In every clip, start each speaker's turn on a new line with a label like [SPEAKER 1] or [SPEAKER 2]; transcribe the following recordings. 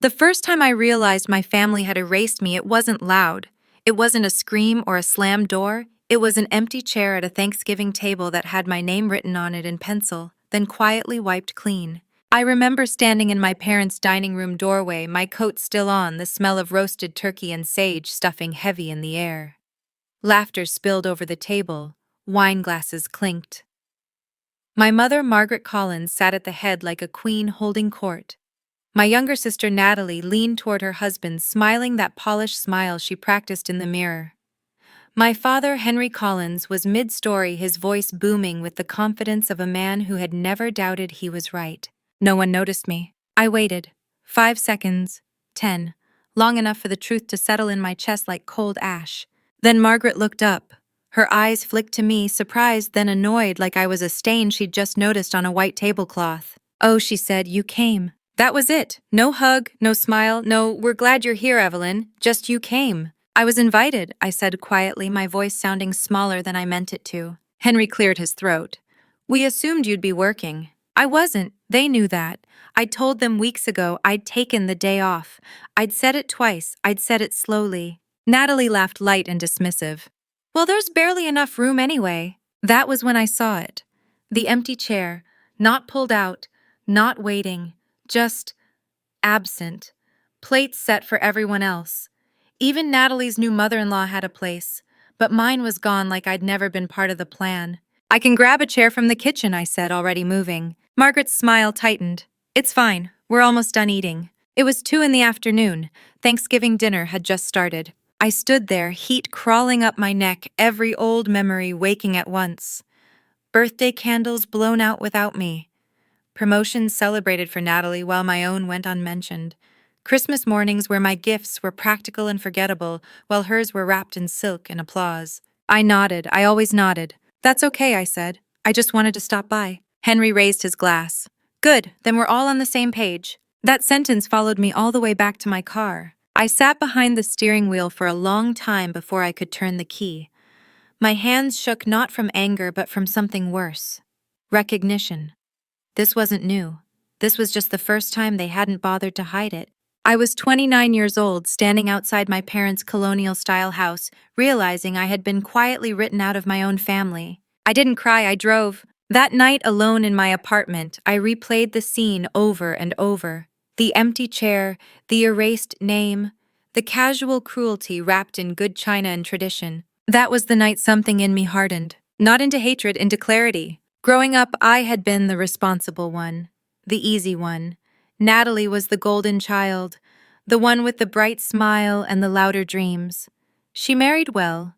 [SPEAKER 1] The first time I realized my family had erased me, it wasn't loud. It wasn't a scream or a slammed door. It was an empty chair at a Thanksgiving table that had my name written on it in pencil, then quietly wiped clean. I remember standing in my parents' dining room doorway, my coat still on, the smell of roasted turkey and sage stuffing heavy in the air. Laughter spilled over the table. Wine glasses clinked. My mother, Margaret Collins, sat at the head like a queen holding court. My younger sister, Natalie, leaned toward her husband, smiling that polished smile she practiced in the mirror. My father, Henry Collins, was mid-story, his voice booming with the confidence of a man who had never doubted he was right. No one noticed me. I waited. 5 seconds. 10. Long enough for the truth to settle in my chest like cold ash. Then Margaret looked up. Her eyes flicked to me, surprised then annoyed, like I was a stain she'd just noticed on a white tablecloth. "Oh," she said, "you came." That was it. No hug, no smile, no, "We're glad you're here, Evelyn. Just you came." "I was invited," I said quietly, my voice sounding smaller than I meant it to. Henry cleared his throat. "We assumed you'd be working." "I wasn't. They knew that. I'd told them weeks ago I'd taken the day off. I'd said it twice. I'd said it slowly." Natalie laughed light and dismissive. "Well, there's barely enough room anyway." That was when I saw it. The empty chair, not pulled out, not waiting, just absent. Plates set for everyone else. Even Natalie's new mother-in-law had a place, but mine was gone like I'd never been part of the plan. "I can grab a chair from the kitchen," I said, already moving. Margaret's smile tightened. "It's fine. We're almost done eating." It was 2 in the afternoon. Thanksgiving dinner had just started. I stood there, heat crawling up my neck, every old memory waking at once. Birthday candles blown out without me. Promotions celebrated for Natalie while my own went unmentioned. Christmas mornings where my gifts were practical and forgettable, while hers were wrapped in silk and applause. I nodded. I always nodded. "That's okay," I said. "I just wanted to stop by." Henry raised his glass. "Good, then we're all on the same page." That sentence followed me all the way back to my car. I sat behind the steering wheel for a long time before I could turn the key. My hands shook not from anger but from something worse. Recognition. This wasn't new. This was just the first time they hadn't bothered to hide it. I was 29 years old, standing outside my parents' colonial-style house, realizing I had been quietly written out of my own family. I didn't cry, I drove. That night, alone in my apartment, I replayed the scene over and over. The empty chair, the erased name, the casual cruelty wrapped in good china and tradition. That was the night something in me hardened. Not into hatred, into clarity. Growing up, I had been the responsible one, the easy one. Natalie was the golden child, the one with the bright smile and the louder dreams. She married well.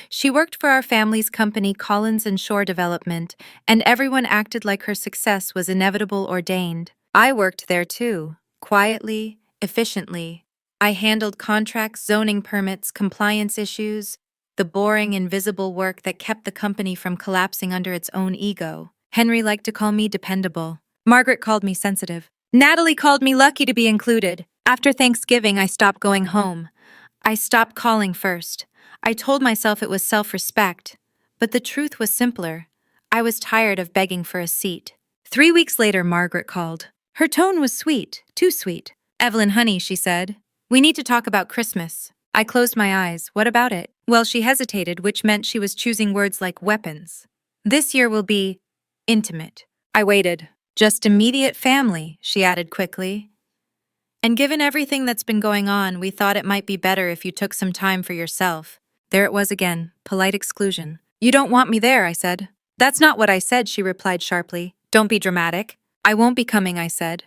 [SPEAKER 1] She worked for our family's company, Collins and Shore Development, and everyone acted like her success was inevitable, ordained. I worked there too, quietly, efficiently. I handled contracts, zoning permits, compliance issues, the boring, invisible work that kept the company from collapsing under its own ego. Henry liked to call me dependable. Margaret called me sensitive. Natalie called me lucky to be included. After Thanksgiving, I stopped going home. I stopped calling first. I told myself it was self-respect, but the truth was simpler. I was tired of begging for a seat. 3 weeks later, Margaret called. Her tone was sweet, too sweet. "Evelyn, honey," she said, "we need to talk about Christmas." I closed my eyes. What about it? Well, she hesitated, which meant she was choosing words like weapons. "This year will be intimate." I waited. "Just immediate family," she added quickly. "And given everything that's been going on, we thought it might be better if you took some time for yourself." There it was again, polite exclusion. "You don't want me there," I said. "That's not what I said," she replied sharply. "Don't be dramatic." "I won't be coming," I said.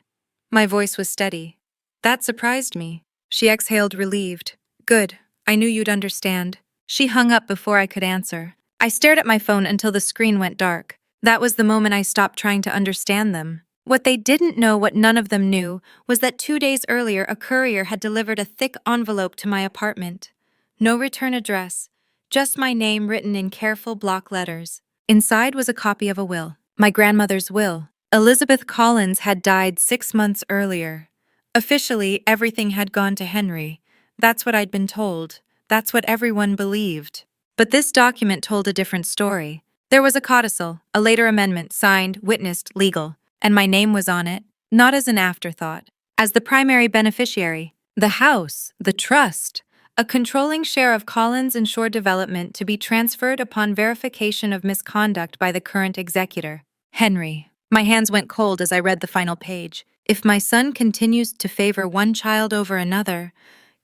[SPEAKER 1] My voice was steady. That surprised me. She exhaled, relieved. "Good. I knew you'd understand." She hung up before I could answer. I stared at my phone until the screen went dark. That was the moment I stopped trying to understand them. What they didn't know, what none of them knew, was that 2 days earlier a courier had delivered a thick envelope to my apartment. No return address, just my name written in careful block letters. Inside was a copy of a will, my grandmother's will. Elizabeth Collins had died 6 months earlier. Officially, everything had gone to Henry. That's what I'd been told. That's what everyone believed. But this document told a different story. There was a codicil, a later amendment, signed, witnessed, legal, and my name was on it, not as an afterthought, as the primary beneficiary. The house, the trust, a controlling share of Collins and Shore development to be transferred upon verification of misconduct by the current executor. Henry. My hands went cold as I read the final page. If my son continues to favor one child over another,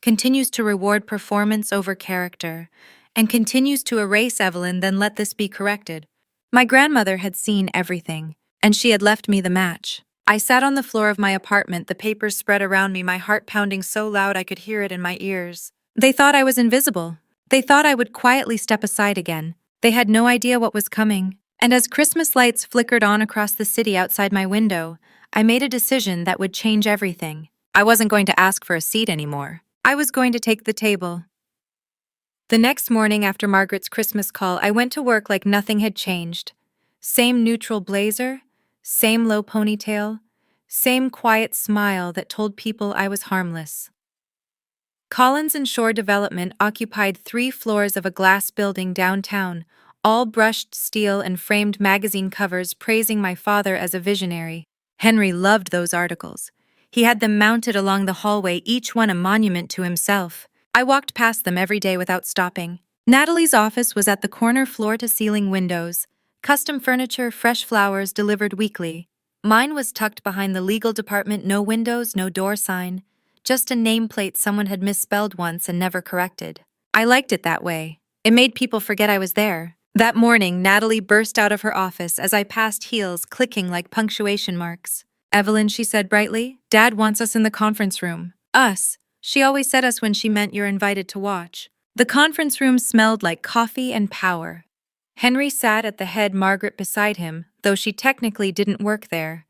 [SPEAKER 1] continues to reward performance over character, and continues to erase Evelyn, then let this be corrected. My grandmother had seen everything, and she had left me the match. I sat on the floor of my apartment, the papers spread around me, my heart pounding so loud I could hear it in my ears. They thought I was invisible. They thought I would quietly step aside again. They had no idea what was coming. And as Christmas lights flickered on across the city outside my window, I made a decision that would change everything. I wasn't going to ask for a seat anymore. I was going to take the table. The next morning after Margaret's Christmas call, I went to work like nothing had changed. Same neutral blazer, same low ponytail, same quiet smile that told people I was harmless. Collins and Shore Development occupied 3 floors of a glass building downtown, all brushed steel and framed magazine covers praising my father as a visionary. Henry loved those articles. He had them mounted along the hallway, each one a monument to himself. I walked past them every day without stopping. Natalie's office was at the corner, floor-to-ceiling windows, custom furniture, fresh flowers delivered weekly. Mine was tucked behind the legal department, no windows, no door sign, just a nameplate someone had misspelled once and never corrected. I liked it that way. It made people forget I was there. That morning, Natalie burst out of her office as I passed, heels clicking like punctuation marks. "Evelyn," she said brightly, "Dad wants us in the conference room." Us. She always said us when she meant you're invited to watch. The conference room smelled like coffee and power. Henry sat at the head, Margaret beside him, though she technically didn't work there.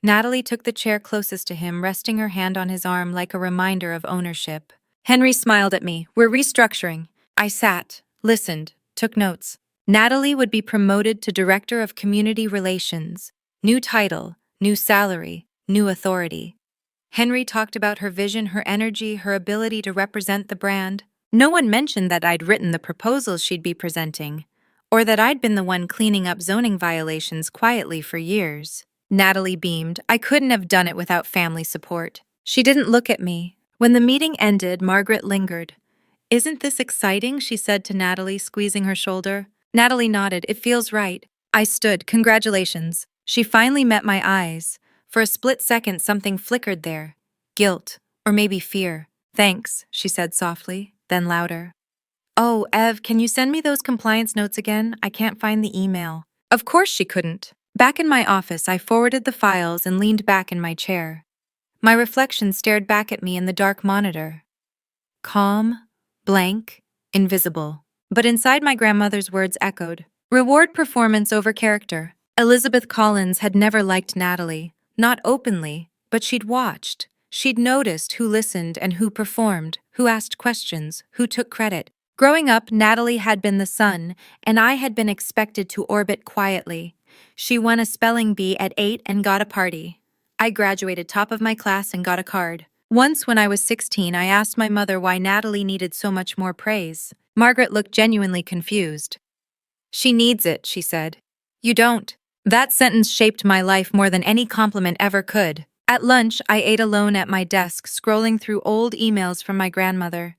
[SPEAKER 1] Natalie took the chair closest to him, resting her hand on his arm like a reminder of ownership. Henry smiled at me. "We're restructuring." I sat, listened, took notes. Natalie would be promoted to Director of Community Relations. New title, new salary, new authority. Henry talked about her vision, her energy, her ability to represent the brand. No one mentioned that I'd written the proposals she'd be presenting, or that I'd been the one cleaning up zoning violations quietly for years. Natalie beamed. I couldn't have done it without family support. She didn't look at me. When the meeting ended, Margaret lingered. "Isn't this exciting?" she said to Natalie, squeezing her shoulder. Natalie nodded. "It feels right." I stood. "Congratulations." She finally met my eyes. For a split second, something flickered there. Guilt, or maybe fear. "Thanks," she said softly, then louder. "Oh, Ev, can you send me those compliance notes again? I can't find the email." Of course she couldn't. Back in my office, I forwarded the files and leaned back in my chair. My reflection stared back at me in the dark monitor. Calm, blank, invisible. But inside, my grandmother's words echoed. Reward performance over character. Elizabeth Collins had never liked Natalie. Not openly, but she'd watched. She'd noticed who listened and who performed, who asked questions, who took credit. Growing up, Natalie had been the sun, and I had been expected to orbit quietly. She won a spelling bee at 8 and got a party. I graduated top of my class and got a card. Once when I was 16, I asked my mother why Natalie needed so much more praise. Margaret looked genuinely confused. "She needs it," she said. "You don't." That sentence shaped my life more than any compliment ever could. At lunch, I ate alone at my desk, scrolling through old emails from my grandmother.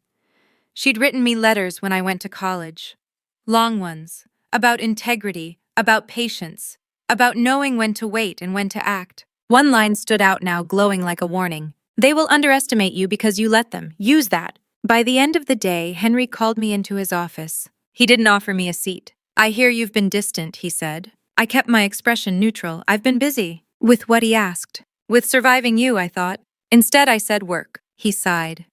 [SPEAKER 1] She'd written me letters when I went to college. Long ones, about integrity, about patience, about knowing when to wait and when to act. One line stood out now, glowing like a warning. "They will underestimate you because you let them. Use that." By the end of the day, Henry called me into his office. He didn't offer me a seat. "I hear you've been distant," he said. I kept my expression neutral. "I've been busy." With what, he asked. "With surviving you," I thought. Instead, I said work. He sighed.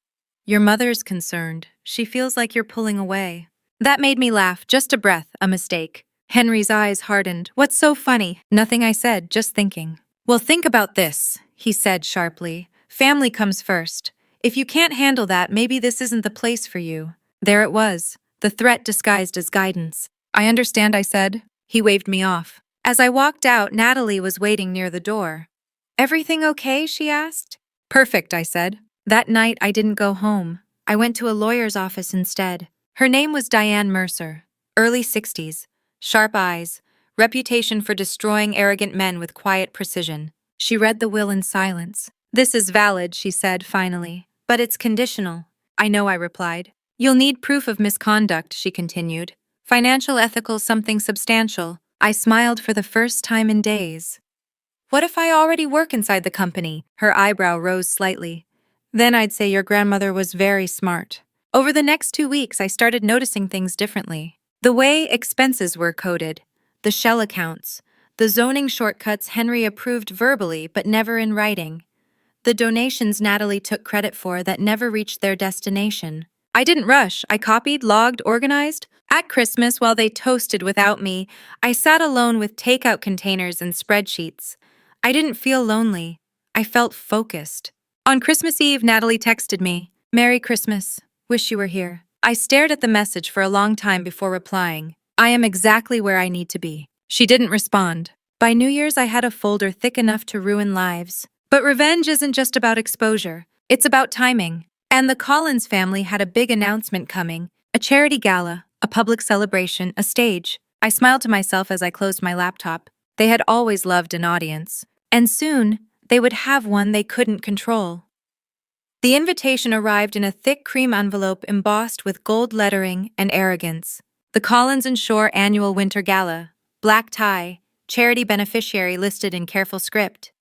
[SPEAKER 1] "Your mother's concerned. She feels like you're pulling away." That made me laugh. Just a breath, a mistake. Henry's eyes hardened. "What's so funny?" "Nothing," I said, just thinking. "Well, think about this," he said sharply. "Family comes first. If you can't handle that, maybe this isn't the place for you." There it was, the threat disguised as guidance. "I understand," I said. He waved me off. As I walked out, Natalie was waiting near the door. "Everything okay?" she asked. "Perfect," I said. That night, I didn't go home. I went to a lawyer's office instead. Her name was Diane Mercer. Early 60s. Sharp eyes. Reputation for destroying arrogant men with quiet precision. She read the will in silence. "This is valid," she said finally, "but it's conditional." "I know," I replied. "You'll need proof of misconduct," she continued. "Financial, ethical, something substantial." I smiled for the first time in days. "What if I already work inside the company?" Her eyebrow rose slightly. "Then I'd say your grandmother was very smart." Over the next 2 weeks, I started noticing things differently. The way expenses were coded, the shell accounts, the zoning shortcuts Henry approved verbally but never in writing, the donations Natalie took credit for that never reached their destination. I didn't rush. I copied, logged, organized. At Christmas, while they toasted without me, I sat alone with takeout containers and spreadsheets. I didn't feel lonely. I felt focused. On Christmas Eve, Natalie texted me, "Merry Christmas. Wish you were here." I stared at the message for a long time before replying. "I am exactly where I need to be." She didn't respond. By New Year's, I had a folder thick enough to ruin lives. But revenge isn't just about exposure. It's about timing. And the Collins family had a big announcement coming, a charity gala, a public celebration, a stage. I smiled to myself as I closed my laptop. They had always loved an audience. And soon, they would have one they couldn't control. The invitation arrived in a thick cream envelope embossed with gold lettering and arrogance. The Collins and Shore Annual Winter Gala. Black tie, charity beneficiary listed in careful script.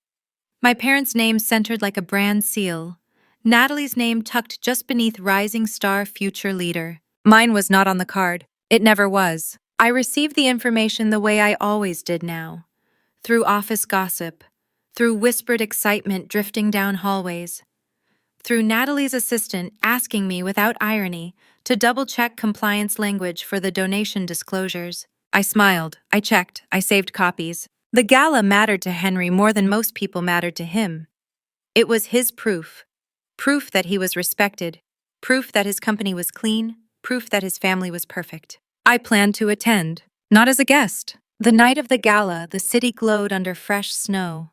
[SPEAKER 1] My parents' names centered like a brand seal. Natalie's name tucked just beneath Rising Star Future Leader. Mine was not on the card. It never was. I received the information the way I always did now. Through office gossip. Through whispered excitement drifting down hallways. Through Natalie's assistant asking me without irony to double-check compliance language for the donation disclosures. I smiled. I checked. I saved copies. The gala mattered to Henry more than most people mattered to him. It was his proof. Proof that he was respected. Proof that his company was clean. Proof that his family was perfect. I planned to attend, not as a guest. The night of the gala, the city glowed under fresh snow.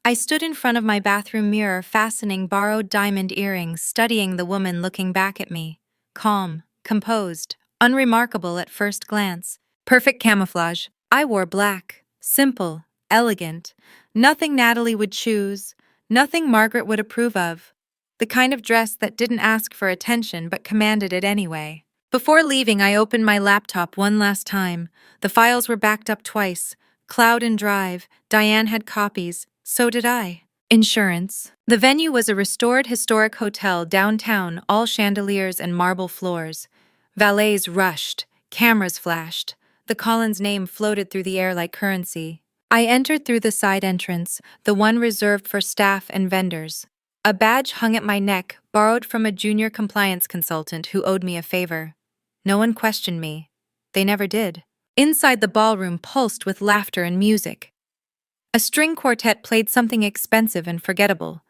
[SPEAKER 1] I stood in front of my bathroom mirror, fastening borrowed diamond earrings, studying the woman looking back at me. Calm, composed, unremarkable at first glance. Perfect camouflage. I wore black. Simple, elegant, nothing Natalie would choose, nothing Margaret would approve of. The kind of dress that didn't ask for attention but commanded it anyway. Before leaving, I opened my laptop one last time. The files were backed up twice. Cloud and Drive. Diane had copies. So did I. Insurance. The venue was a restored historic hotel downtown, all chandeliers and marble floors. Valets rushed. Cameras flashed. The Collins name floated through the air like currency. I entered through the side entrance, the one reserved for staff and vendors. A badge hung at my neck, borrowed from a junior compliance consultant who owed me a favor. No one questioned me. They never did. Inside, the ballroom pulsed with laughter and music. A string quartet played something expensive and forgettable.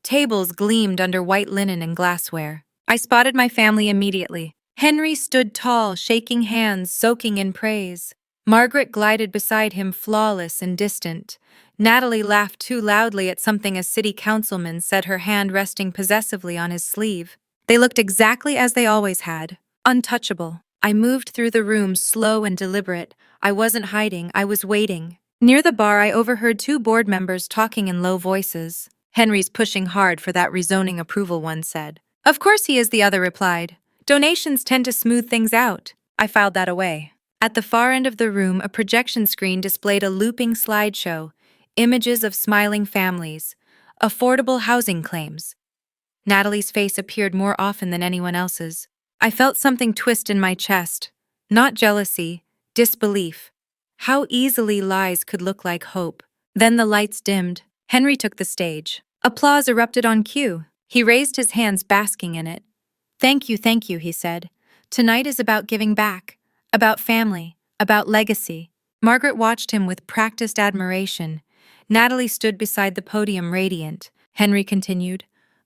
[SPEAKER 1] Tables gleamed under white linen and glassware. I spotted my family immediately. Henry stood tall, shaking hands, soaking in praise. Margaret glided beside him, flawless and distant. Natalie laughed too loudly at something a city councilman said, her hand resting possessively on his sleeve. They looked exactly as they always had, untouchable. I moved through the room, slow and deliberate. I wasn't hiding, I was waiting. Near the bar, I overheard 2 board members talking in low voices. "Henry's pushing hard for that rezoning approval," one said. "Of course he is," the other replied. "Donations tend to smooth things out." I filed that away. At the far end of the room, a projection screen displayed a looping slideshow, images of smiling families, affordable housing claims. Natalie's face appeared more often than anyone else's. I felt something twist in my chest. Not jealousy, disbelief. How easily lies could look like hope. Then the lights dimmed. Henry took the stage. Applause erupted on cue. He raised his hands, basking in it. Thank you," he said. "Tonight is about giving back, about family, about legacy." Margaret watched him with practiced admiration. Natalie stood beside the podium, radiant. Henry continued,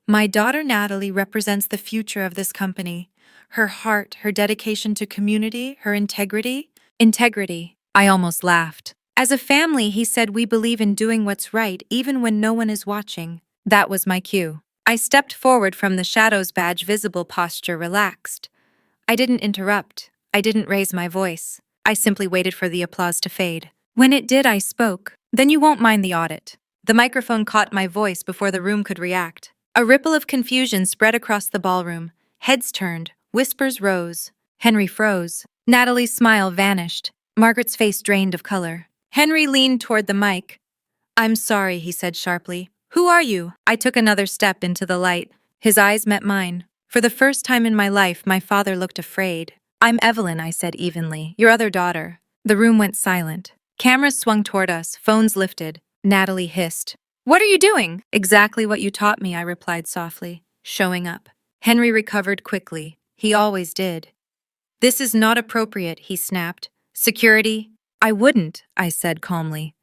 [SPEAKER 1] "My daughter Natalie represents the future of this company. Her heart, her dedication to community, her integrity." Integrity. I almost laughed. "As a family," he said, "we believe in doing what's right even when no one is watching." That was my cue. I stepped forward from the shadows, badge visible, posture relaxed. I didn't interrupt. I didn't raise my voice. I simply waited for the applause to fade. When it did, I spoke. "Then you won't mind the audit." The microphone caught my voice before the room could react. A ripple of confusion spread across the ballroom. Heads turned, whispers rose. Henry froze. Natalie's smile vanished. Margaret's face drained of color. Henry leaned toward the mic. "I'm sorry," he said sharply. "Who are you?" I took another step into the light. His eyes met mine. For the first time in my life, my father looked afraid. "I'm Evelyn," I said evenly. "Your other daughter." The room went silent. Cameras swung toward us, phones lifted. Natalie hissed. "What are you doing?" "Exactly what you taught me," I replied softly, showing up. Henry recovered quickly. He always did. "This is not appropriate," he snapped. "Security?" "I wouldn't," I said calmly.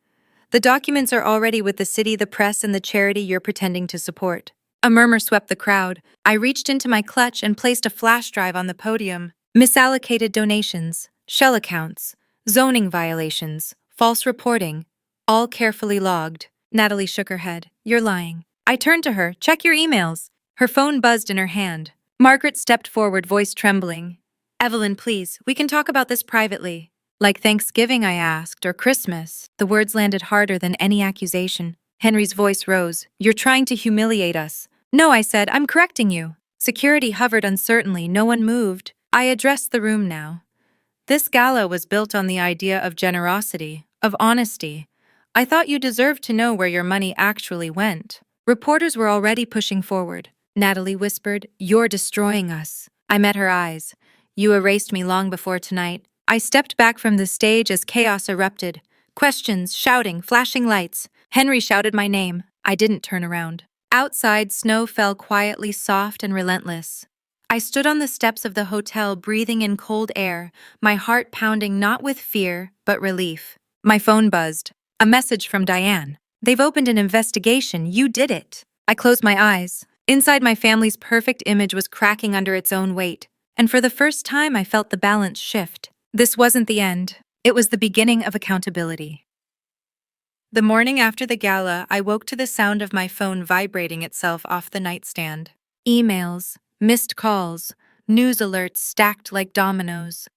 [SPEAKER 1] "The documents are already with the city, the press, and the charity you're pretending to support." A murmur swept the crowd. I reached into my clutch and placed a flash drive on the podium. Misallocated donations, shell accounts, zoning violations, false reporting, all carefully logged. Natalie shook her head. "You're lying." I turned to her. "Check your emails." Her phone buzzed in her hand. Margaret stepped forward, voice trembling. "Evelyn, please, we can talk about this privately." "Like Thanksgiving?" I asked, "or Christmas?" The words landed harder than any accusation. Henry's voice rose. "You're trying to humiliate us." "No," I said, "I'm correcting you." Security hovered uncertainly. No one moved. I addressed the room now. This gala was built on the idea of generosity, of honesty. I thought you deserved to know where your money actually went. Reporters were already pushing forward. Natalie whispered, "You're destroying us." I met her eyes. "You erased me long before tonight." I stepped back from the stage as chaos erupted. Questions, shouting, flashing lights. Henry shouted my name. I didn't turn around. Outside, snow fell quietly, soft and relentless. I stood on the steps of the hotel, breathing in cold air, my heart pounding not with fear, but relief. My phone buzzed. A message from Diane. "They've opened an investigation. You did it." I closed my eyes. Inside, my family's perfect image was cracking under its own weight. And for the first time, I felt the balance shift. This wasn't the end. It was the beginning of accountability. The morning after the gala, I woke to the sound of my phone vibrating itself off the nightstand. Emails, missed calls, news alerts stacked like dominoes.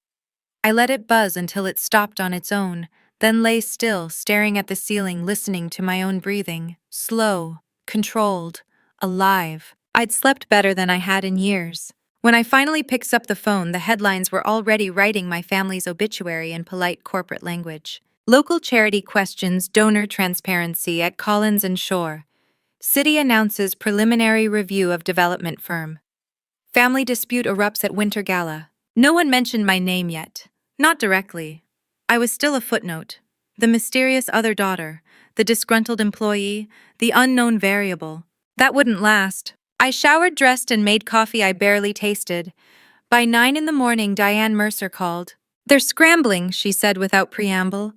[SPEAKER 1] I let it buzz until it stopped on its own, then lay still, staring at the ceiling, listening to my own breathing. Slow, controlled, alive. I'd slept better than I had in years. When I finally picked up the phone, the headlines were already writing my family's obituary in polite corporate language. Local charity questions donor transparency at Collins and Shore. City announces preliminary review of development firm. Family dispute erupts at Winter Gala. No one mentioned my name yet. Not directly. I was still a footnote. The mysterious other daughter, the disgruntled employee, the unknown variable. That wouldn't last. I showered, dressed, and made coffee I barely tasted. By 9 in the morning, Diane Mercer called. "They're scrambling," she said without preamble.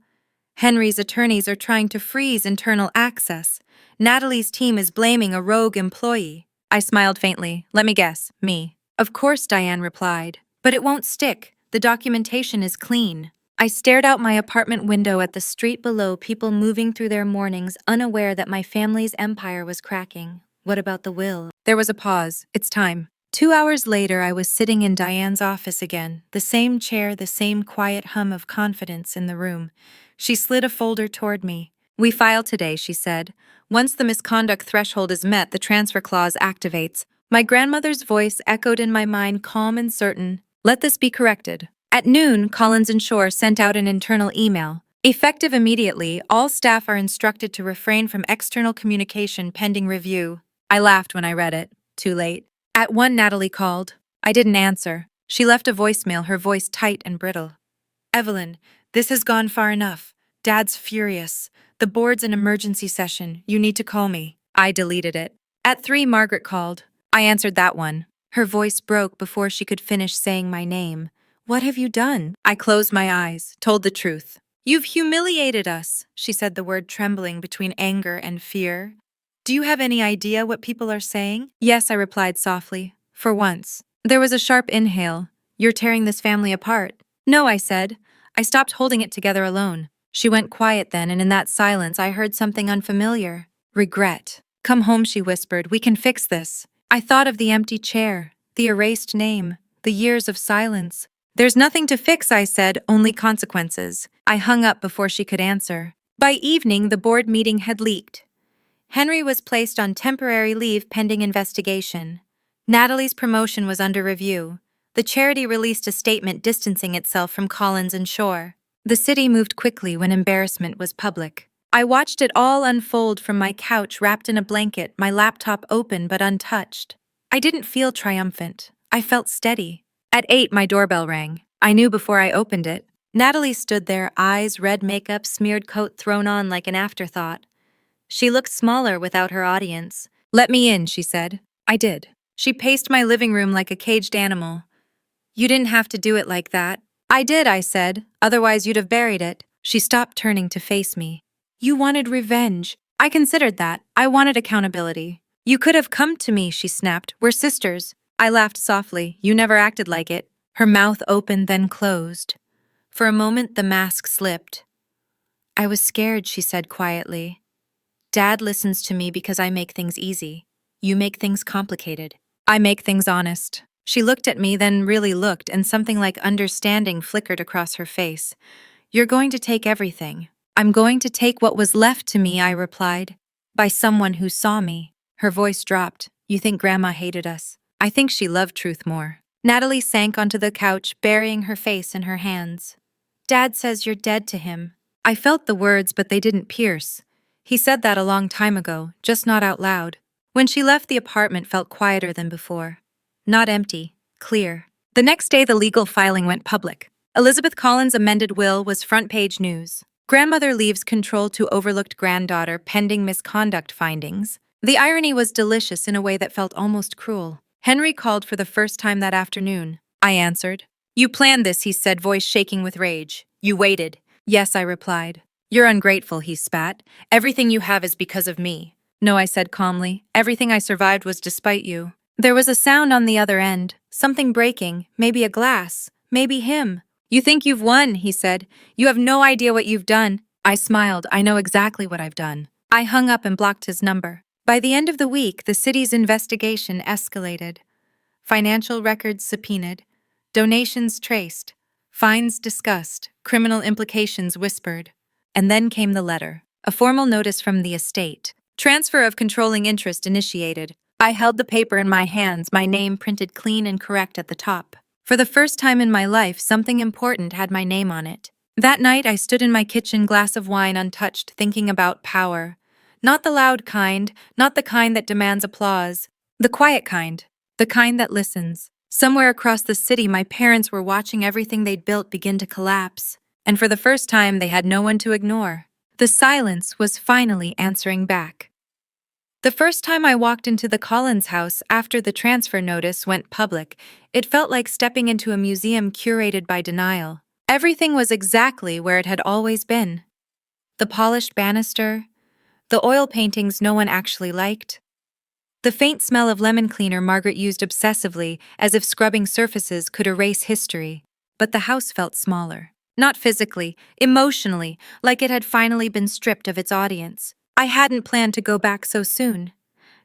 [SPEAKER 1] "Henry's attorneys are trying to freeze internal access. Natalie's team is blaming a rogue employee." I smiled faintly. "Let me guess, me." "Of course," Diane replied. "But it won't stick. The documentation is clean." I stared out my apartment window at the street below, people moving through their mornings, unaware that my family's empire was cracking. What about the will? There was a pause. "It's time." 2 hours later, I was sitting in Diane's office again. The same chair, the same quiet hum of confidence in the room. She slid a folder toward me. "We file today," she said. "Once the misconduct threshold is met, the transfer clause activates." My grandmother's voice echoed in my mind, calm and certain. "Let this be corrected." At noon, Collins and Shore sent out an internal email. "Effective immediately, all staff are instructed to refrain from external communication pending review." I laughed when I read it. Too late. At 1, Natalie called. I didn't answer. She left a voicemail, her voice tight and brittle. "Evelyn, this has gone far enough. Dad's furious. The board's in emergency session. You need to call me." I deleted it. At 3, Margaret called. I answered that one. Her voice broke before she could finish saying my name. "What have you done?" I closed my eyes, told the truth. "You've humiliated us," she said, the word trembling between anger and fear. "Do you have any idea what people are saying?" "Yes," I replied softly. For once. There was a sharp inhale. "You're tearing this family apart." "No," I said. I stopped holding it together alone. She went quiet then, and in that silence I heard something unfamiliar. Regret. "Come home," she whispered. "We can fix this." I thought of the empty chair, the erased name, the years of silence. "There's nothing to fix," I said, "only consequences." I hung up before she could answer. By evening, the board meeting had leaked. Henry was placed on temporary leave pending investigation. Natalie's promotion was under review. The charity released a statement distancing itself from Collins and Shore. The city moved quickly when embarrassment was public. I watched it all unfold from my couch wrapped in a blanket, my laptop open but untouched. I didn't feel triumphant. I felt steady. At 8, my doorbell rang. I knew before I opened it. Natalie stood there, eyes, red makeup, smeared coat thrown on like an afterthought. She looked smaller without her audience. "Let me in," she said. I did. She paced my living room like a caged animal. "You didn't have to do it like that." "I did," I said. "Otherwise you'd have buried it." She stopped turning to face me. "You wanted revenge." I considered that. I wanted accountability. "You could have come to me," she snapped. "We're sisters." I laughed softly. "You never acted like it." Her mouth opened, then closed. For a moment, the mask slipped. "I was scared," she said quietly. "Dad listens to me because I make things easy. You make things complicated. I make things honest." She looked at me, then really looked, and something like understanding flickered across her face. "You're going to take everything." "I'm going to take what was left to me," I replied. "By someone who saw me." Her voice dropped. "You think Grandma hated us?" "I think she loved truth more." Natalie sank onto the couch, burying her face in her hands. "Dad says you're dead to him." I felt the words, but they didn't pierce. He said that a long time ago, just not out loud. When she left, the apartment felt quieter than before. Not empty, clear. The next day, the legal filing went public. Elizabeth Collins' amended will was front-page news. Grandmother leaves control to overlooked granddaughter pending misconduct findings. The irony was delicious in a way that felt almost cruel. Henry called for the first time that afternoon. I answered. "You planned this," he said, voice shaking with rage. "You waited." "Yes," I replied. "You're ungrateful," he spat. "Everything you have is because of me." "No," I said calmly. "Everything I survived was despite you." There was a sound on the other end, something breaking, maybe a glass, maybe him. "You think you've won," he said. "You have no idea what you've done." I smiled. "I know exactly what I've done." I hung up and blocked his number. By the end of the week, the city's investigation escalated. Financial records subpoenaed, donations traced, fines discussed, criminal implications whispered. And then came the letter, a formal notice from the estate. Transfer of controlling interest initiated. I held the paper in my hands, my name printed clean and correct at the top. For the first time in my life, something important had my name on it. That night, I stood in my kitchen, glass of wine untouched, thinking about power. Not the loud kind, not the kind that demands applause. The quiet kind, the kind that listens. Somewhere across the city, my parents were watching everything they'd built begin to collapse. And for the first time, they had no one to ignore. The silence was finally answering back. The first time I walked into the Collins house after the transfer notice went public, it felt like stepping into a museum curated by denial. Everything was exactly where it had always been. The polished banister, the oil paintings no one actually liked, the faint smell of lemon cleaner Margaret used obsessively as if scrubbing surfaces could erase history. But the house felt smaller. Not physically, emotionally, like it had finally been stripped of its audience. I hadn't planned to go back so soon.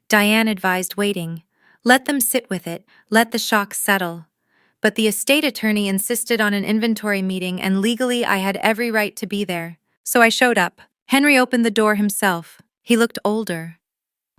[SPEAKER 1] Diane advised waiting. Let them sit with it, let the shock settle. But the estate attorney insisted on an inventory meeting, and legally I had every right to be there. So I showed up. Henry opened the door himself. He looked older.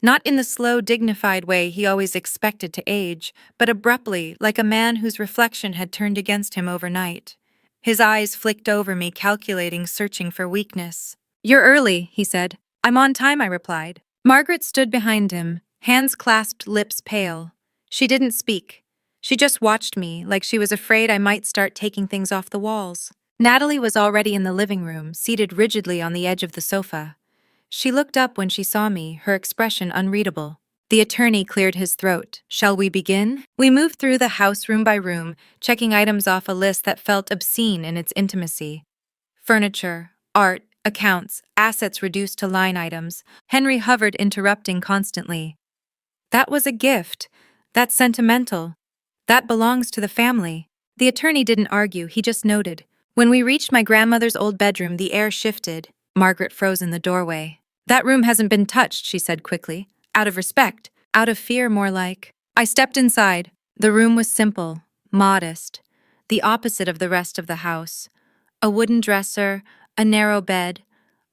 [SPEAKER 1] Not in the slow, dignified way he always expected to age, but abruptly, like a man whose reflection had turned against him overnight. His eyes flicked over me, calculating, searching for weakness. "You're early," he said. "I'm on time," I replied. Margaret stood behind him, hands clasped, lips pale. She didn't speak. She just watched me, like she was afraid I might start taking things off the walls. Natalie was already in the living room, seated rigidly on the edge of the sofa. She looked up when she saw me, her expression unreadable. The attorney cleared his throat. "Shall we begin?" We moved through the house room by room, checking items off a list that felt obscene in its intimacy. Furniture, art, accounts, assets reduced to line items. Henry hovered, interrupting constantly. "That was a gift. That's sentimental. That belongs to the family." The attorney didn't argue, he just noted. When we reached my grandmother's old bedroom, the air shifted. Margaret froze in the doorway. "That room hasn't been touched," she said quickly. Out of respect, out of fear more like. I stepped inside. The room was simple, modest, the opposite of the rest of the house. A wooden dresser, a narrow bed,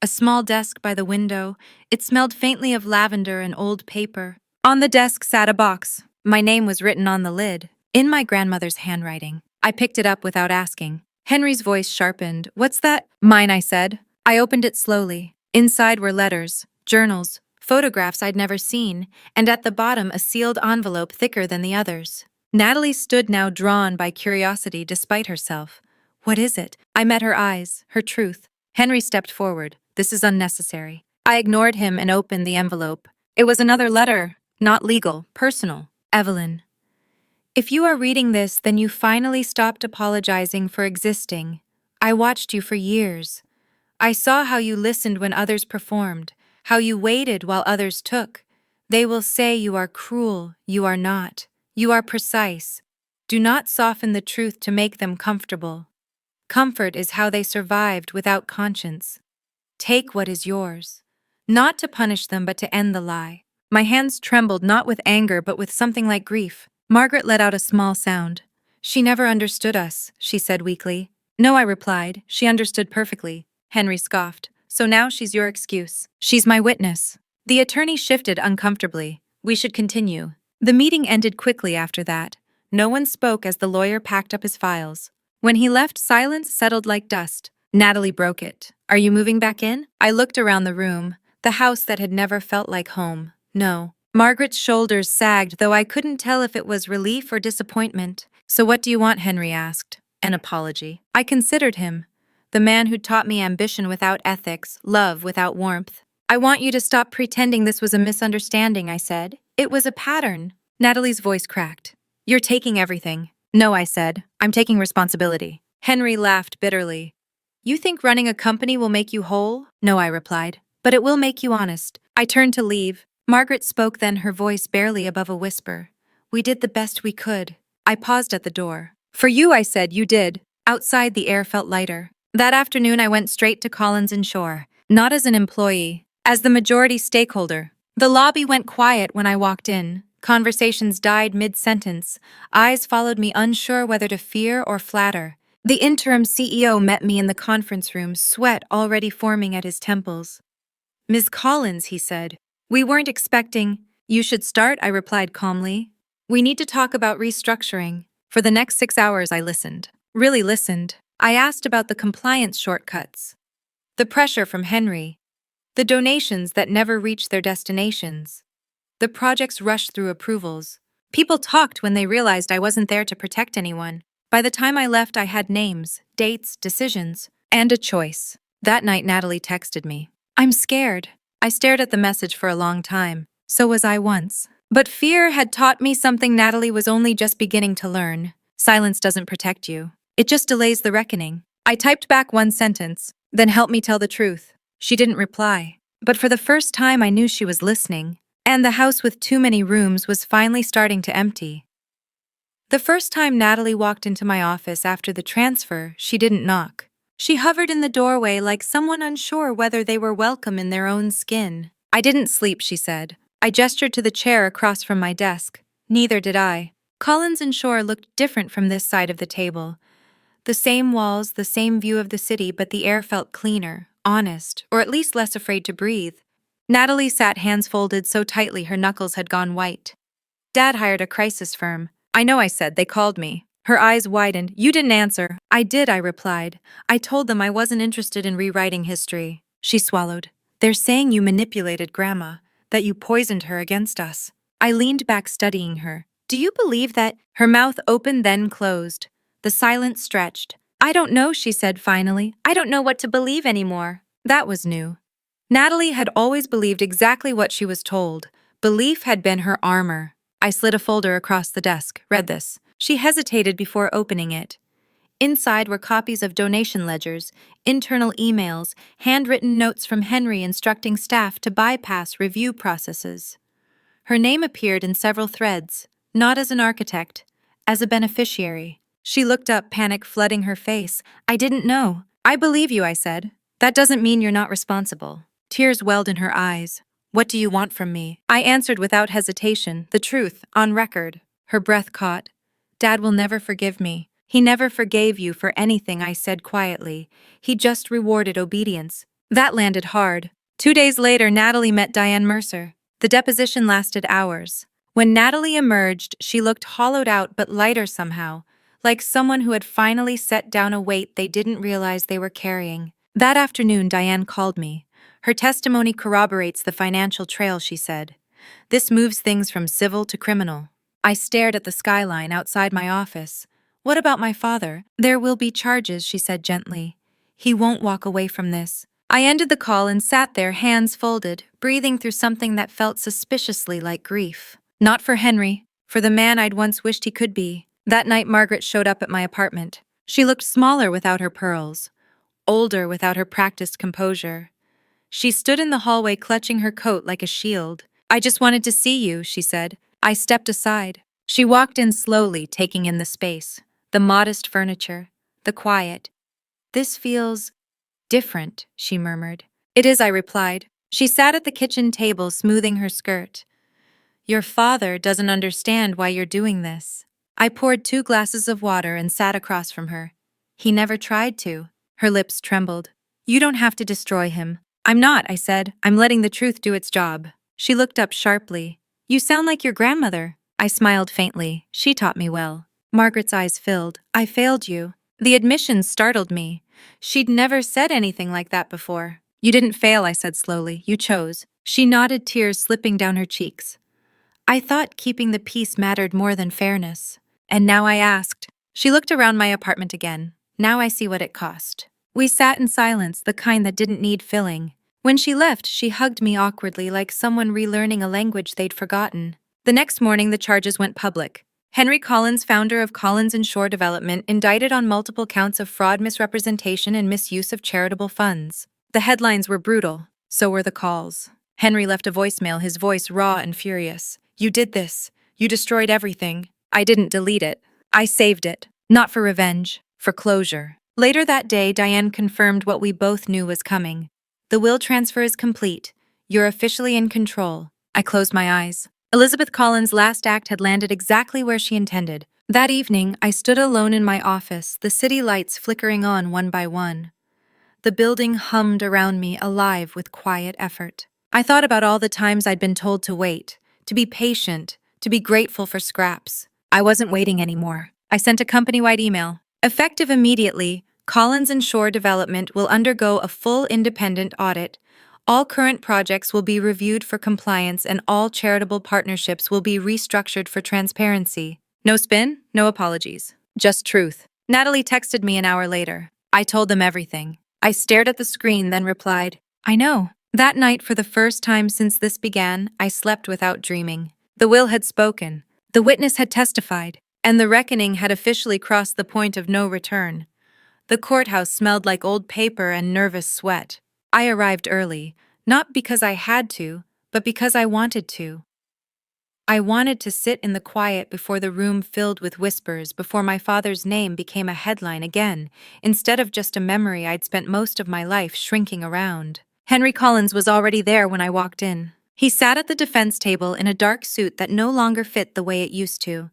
[SPEAKER 1] A small desk by the window. It smelled faintly of lavender and old paper. On the desk sat a box. My name was written on the lid, in my grandmother's handwriting. I picked it up without asking. Henry's voice sharpened. "What's that?" "Mine," I said. I opened it slowly. Inside were letters, journals, photographs I'd never seen, and at the bottom a sealed envelope thicker than the others. Natalie stood now, drawn by curiosity despite herself. "What is it?" I met her eyes, her truth. Henry stepped forward. "This is unnecessary." I ignored him and opened the envelope. It was another letter, not legal, personal. "Evelyn, if you are reading this, then you finally stopped apologizing for existing. I watched you for years. I saw how you listened when others performed, how you waited while others took. They will say you are cruel. You are not. You are precise. Do not soften the truth to make them comfortable. Comfort is how they survived without conscience. Take what is yours. Not to punish them, but to end the lie." My hands trembled, not with anger, but with something like grief. Margaret let out a small sound. "She never understood us," she said weakly. "No," I replied. "She understood perfectly." Henry scoffed. "So now she's your excuse. She's my witness." The attorney shifted uncomfortably. "We should continue." The meeting ended quickly after that. No one spoke as the lawyer packed up his files. When he left, silence settled like dust. Natalie broke it. "Are you moving back in?" I looked around the room, the house that had never felt like home. "No." Margaret's shoulders sagged, though I couldn't tell if it was relief or disappointment. "So what do you want?" Henry asked. "An apology." I considered him. The man who'd taught me ambition without ethics, love without warmth. "I want you to stop pretending this was a misunderstanding," I said. "It was a pattern." Natalie's voice cracked. "You're taking everything." "No," I said. "I'm taking responsibility." Henry laughed bitterly. "You think running a company will make you whole?" "No," I replied. "But it will make you honest." I turned to leave. Margaret spoke then, her voice barely above a whisper. "We did the best we could." I paused at the door. "For you," I said, "you did." Outside, the air felt lighter. That afternoon, I went straight to Collins and Shore, not as an employee, as the majority stakeholder. The lobby went quiet when I walked in. Conversations died mid-sentence. Eyes followed me, unsure whether to fear or flatter. The interim CEO met me in the conference room, sweat already forming at his temples. "Ms. Collins," he said, "we weren't expecting—" "You should start," I replied calmly. "We need to talk about restructuring." For the next 6 hours, I listened. Really listened. I asked about the compliance shortcuts, the pressure from Henry, the donations that never reached their destinations, the projects rushed through approvals. People talked when they realized I wasn't there to protect anyone. By the time I left, I had names, dates, decisions, and a choice. That night, Natalie texted me. "I'm scared." I stared at the message for a long time. So was I once. But fear had taught me something Natalie was only just beginning to learn. Silence doesn't protect you. It just delays the reckoning. I typed back one sentence, "Then help me tell the truth." She didn't reply. But for the first time, I knew she was listening. And the house with too many rooms was finally starting to empty. The first time Natalie walked into my office after the transfer, she didn't knock. She hovered in the doorway like someone unsure whether they were welcome in their own skin. "I didn't sleep," she said. I gestured to the chair across from my desk. "Neither did I." Collins and Shore looked different from this side of the table. The same walls, the same view of the city, but the air felt cleaner, honest, or at least less afraid to breathe. Natalie sat hands folded so tightly her knuckles had gone white. "Dad hired a crisis firm." "I know," I said. "They called me." Her eyes widened. "You didn't answer." "I did," I replied. "I told them I wasn't interested in rewriting history." She swallowed. "They're saying you manipulated Grandma, that you poisoned her against us." I leaned back, studying her. "Do you believe that?" Her mouth opened, then closed. The silence stretched. "I don't know," she said finally. "I don't know what to believe anymore." That was new. Natalie had always believed exactly what she was told. Belief had been her armor. I slid a folder across the desk. "Read this." She hesitated before opening it. Inside were copies of donation ledgers, internal emails, handwritten notes from Henry instructing staff to bypass review processes. Her name appeared in several threads, not as an architect, as a beneficiary. She looked up, panic flooding her face. "I didn't know." "I believe you," I said. "That doesn't mean you're not responsible." Tears welled in her eyes. "What do you want from me?" I answered without hesitation, the truth, on record. Her breath caught. "Dad will never forgive me." "He never forgave you for anything," I said quietly. "He just rewarded obedience." That landed hard. 2 days later, Natalie met Diane Mercer. The deposition lasted hours. When Natalie emerged, she looked hollowed out but lighter somehow, like someone who had finally set down a weight they didn't realize they were carrying. That afternoon, Diane called me. Her testimony corroborates the financial trail, she said. This moves things from civil to criminal. I stared at the skyline outside my office. What about my father? There will be charges, she said gently. He won't walk away from this. I ended the call and sat there, hands folded, breathing through something that felt suspiciously like grief. Not for Henry, for the man I'd once wished he could be. That night, Margaret showed up at my apartment. She looked smaller without her pearls, older without her practiced composure. She stood in the hallway clutching her coat like a shield. I just wanted to see you, she said. I stepped aside. She walked in slowly, taking in the space, the modest furniture, the quiet. This feels different, she murmured. It is, I replied. She sat at the kitchen table, smoothing her skirt. Your father doesn't understand why you're doing this. I poured 2 glasses of water and sat across from her. He never tried to. Her lips trembled. You don't have to destroy him. I'm not, I said. I'm letting the truth do its job. She looked up sharply. You sound like your grandmother. I smiled faintly. She taught me well. Margaret's eyes filled. I failed you. The admission startled me. She'd never said anything like that before. You didn't fail, I said slowly. You chose. She nodded, tears slipping down her cheeks. I thought keeping the peace mattered more than fairness. And now I asked. She looked around my apartment again. Now I see what it cost. We sat in silence, the kind that didn't need filling. When she left, she hugged me awkwardly like someone relearning a language they'd forgotten. The next morning, the charges went public. Henry Collins, founder of Collins and Shore Development, indicted on multiple counts of fraud, misrepresentation, and misuse of charitable funds. The headlines were brutal. So were the calls. Henry left a voicemail, his voice raw and furious. You did this. You destroyed everything. I didn't delete it. I saved it. Not for revenge, for closure. Later that day, Diane confirmed what we both knew was coming. The will transfer is complete. You're officially in control. I closed my eyes. Elizabeth Collins' last act had landed exactly where she intended. That evening, I stood alone in my office, the city lights flickering on one by one. The building hummed around me, alive with quiet effort. I thought about all the times I'd been told to wait, to be patient, to be grateful for scraps. I wasn't waiting anymore. I sent a company-wide email. Effective immediately, Collins and Shore Development will undergo a full independent audit. All current projects will be reviewed for compliance and all charitable partnerships will be restructured for transparency. No spin, no apologies. Just truth. Natalie texted me an hour later. I told them everything. I stared at the screen, then replied, I know. That night, for the first time since this began, I slept without dreaming. The will had spoken. The witness had testified. And the reckoning had officially crossed the point of no return. The courthouse smelled like old paper and nervous sweat. I arrived early, not because I had to, but because I wanted to. I wanted to sit in the quiet before the room filled with whispers, before my father's name became a headline again, instead of just a memory I'd spent most of my life shrinking around. Henry Collins was already there when I walked in. He sat at the defense table in a dark suit that no longer fit the way it used to.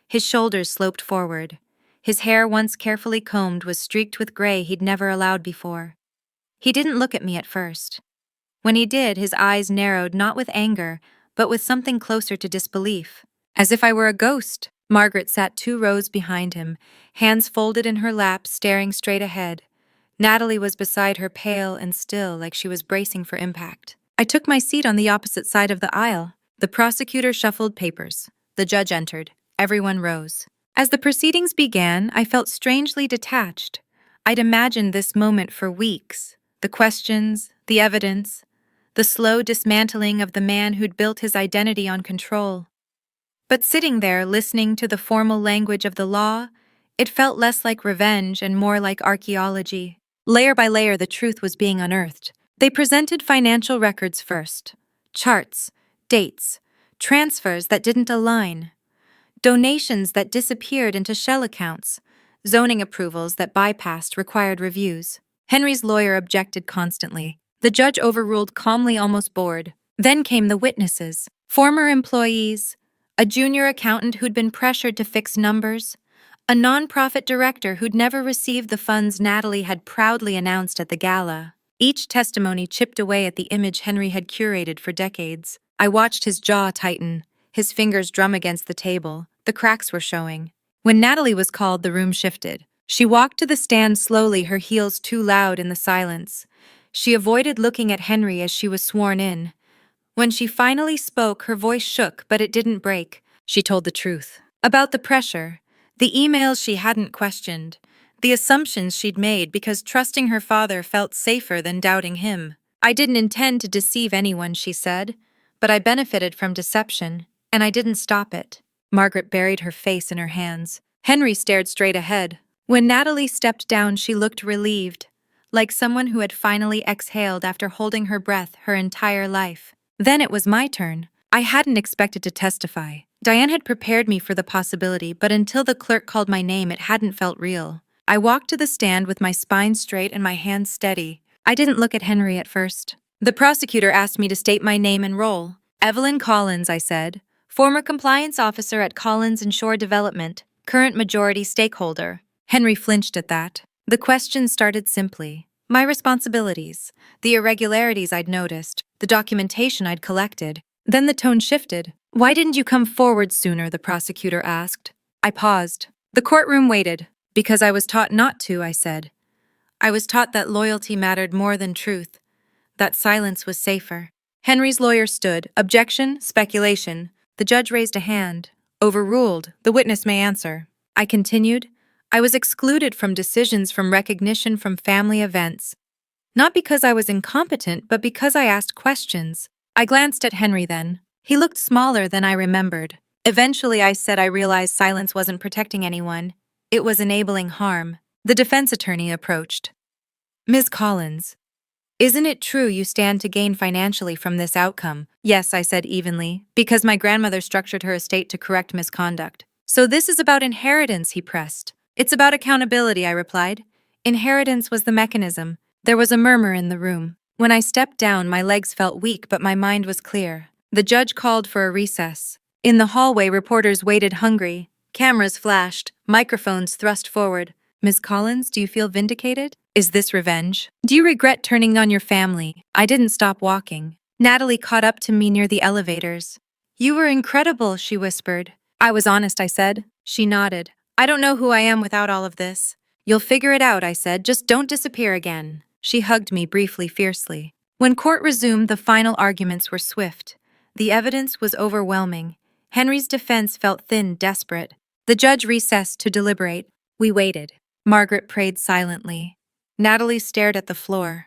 [SPEAKER 1] His shoulders sloped forward. His hair, once carefully combed, was streaked with gray he'd never allowed before. He didn't look at me at first. When he did, his eyes narrowed not with anger, but with something closer to disbelief. As if I were a ghost. Margaret sat 2 rows behind him, hands folded in her lap, staring straight ahead. Natalie was beside her, pale and still, like she was bracing for impact. I took my seat on the opposite side of the aisle. The prosecutor shuffled papers. The judge entered. Everyone rose. As the proceedings began, I felt strangely detached. I'd imagined this moment for weeks. The questions, the evidence, the slow dismantling of the man who'd built his identity on control. But sitting there, listening to the formal language of the law, it felt less like revenge and more like archaeology. Layer by layer, the truth was being unearthed. They presented financial records first. Charts, dates, transfers that didn't align. Donations that disappeared into shell accounts. Zoning approvals that bypassed required reviews. Henry's lawyer objected constantly. The judge overruled calmly, almost bored. Then came the witnesses. Former employees, a junior accountant who'd been pressured to fix numbers, a nonprofit director who'd never received the funds Natalie had proudly announced at the gala. Each testimony chipped away at the image Henry had curated for decades. I watched his jaw tighten, his fingers drum against the table. The cracks were showing. When Natalie was called, the room shifted. She walked to the stand slowly, her heels too loud in the silence. She avoided looking at Henry as she was sworn in. When she finally spoke, her voice shook, but it didn't break. She told the truth. About the pressure, the emails she hadn't questioned, the assumptions she'd made because trusting her father felt safer than doubting him. I didn't intend to deceive anyone, she said, but I benefited from deception, and I didn't stop it. Margaret buried her face in her hands. Henry stared straight ahead. When Natalie stepped down, she looked relieved, like someone who had finally exhaled after holding her breath her entire life. Then it was my turn. I hadn't expected to testify. Diane had prepared me for the possibility, but until the clerk called my name, it hadn't felt real. I walked to the stand with my spine straight and my hands steady. I didn't look at Henry at first. The prosecutor asked me to state my name and role. Evelyn Collins, I said, former compliance officer at Collins and Shore Development, current majority stakeholder. Henry flinched at that. The question started simply. My responsibilities, the irregularities I'd noticed, the documentation I'd collected. Then the tone shifted. Why didn't you come forward sooner? The prosecutor asked. I paused. The courtroom waited. Because I was taught not to, I said. I was taught that loyalty mattered more than truth, that silence was safer. Henry's lawyer stood. Objection, speculation. The judge raised a hand. Overruled. The witness may answer. I continued. I was excluded from decisions, from recognition, from family events. Not because I was incompetent, but because I asked questions. I glanced at Henry then. He looked smaller than I remembered. Eventually, I said I realized silence wasn't protecting anyone. It was enabling harm. The defense attorney approached. Ms. Collins, isn't it true you stand to gain financially from this outcome? Yes, I said evenly, because my grandmother structured her estate to correct misconduct. So this is about inheritance, he pressed. It's about accountability, I replied. Inheritance was the mechanism. There was a murmur in the room. When I stepped down, my legs felt weak, but my mind was clear. The judge called for a recess. In the hallway, reporters waited hungry. Cameras flashed, microphones thrust forward. Ms. Collins, do you feel vindicated? Is this revenge? Do you regret turning on your family? I didn't stop walking. Natalie caught up to me near the elevators. You were incredible, she whispered. I was honest, I said. She nodded. I don't know who I am without all of this. You'll figure it out, I said. Just don't disappear again. She hugged me briefly, fiercely. When court resumed, the final arguments were swift. The evidence was overwhelming. Henry's defense felt thin, desperate. The judge recessed to deliberate. We waited. Margaret prayed silently. Natalie stared at the floor.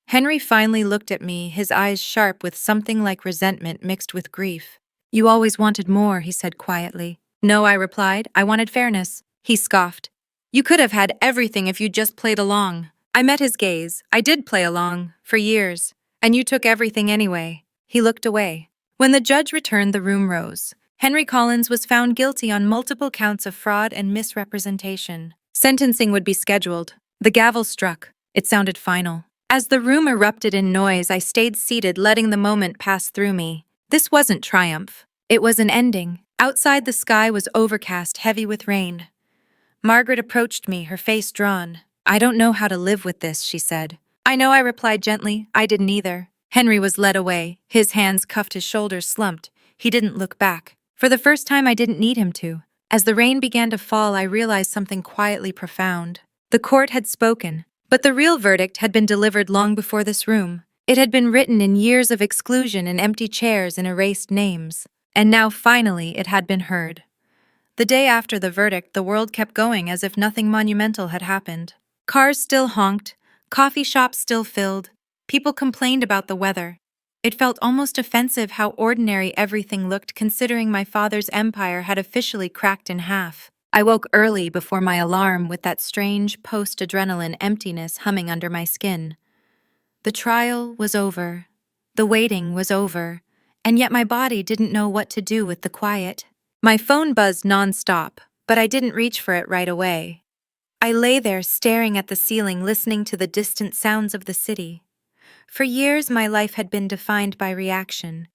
[SPEAKER 1] Henry finally looked at me, his eyes sharp with something like resentment mixed with grief. You always wanted more, he said quietly. No, I replied. I wanted fairness. He scoffed. You could have had everything if you just played along. I met his gaze. I did play along, for years. And you took everything anyway. He looked away. When the judge returned, the room rose. Henry Collins was found guilty on multiple counts of fraud and misrepresentation. Sentencing would be scheduled. The gavel struck. It sounded final. As the room erupted in noise, I stayed seated, letting the moment pass through me. This wasn't triumph. It was an ending. Outside, the sky was overcast, heavy with rain. Margaret approached me, her face drawn. I don't know how to live with this, she said. I know, I replied gently. I didn't either. Henry was led away. His hands cuffed, his shoulders slumped. He didn't look back. For the first time, I didn't need him to. As the rain began to fall, I realized something quietly profound. The court had spoken, but the real verdict had been delivered long before this room. It had been written in years of exclusion and empty chairs and erased names. And now, finally, it had been heard. The day after the verdict, the world kept going as if nothing monumental had happened. Cars still honked, coffee shops still filled, people complained about the weather. It felt almost offensive how ordinary everything looked, considering my father's empire had officially cracked in half. I woke early before my alarm with that strange post-adrenaline emptiness humming under my skin. The trial was over. The waiting was over. And yet my body didn't know what to do with the quiet. My phone buzzed non-stop, but I didn't reach for it right away. I lay there staring at the ceiling, listening to the distant sounds of the city. For years, my life had been defined by reaction,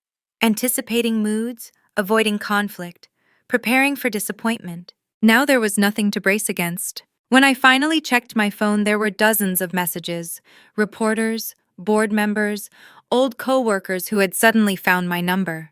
[SPEAKER 1] anticipating moods, avoiding conflict, preparing for disappointment. Now there was nothing to brace against. When I finally checked my phone, there were dozens of messages: reporters, board members, old coworkers who had suddenly found my number.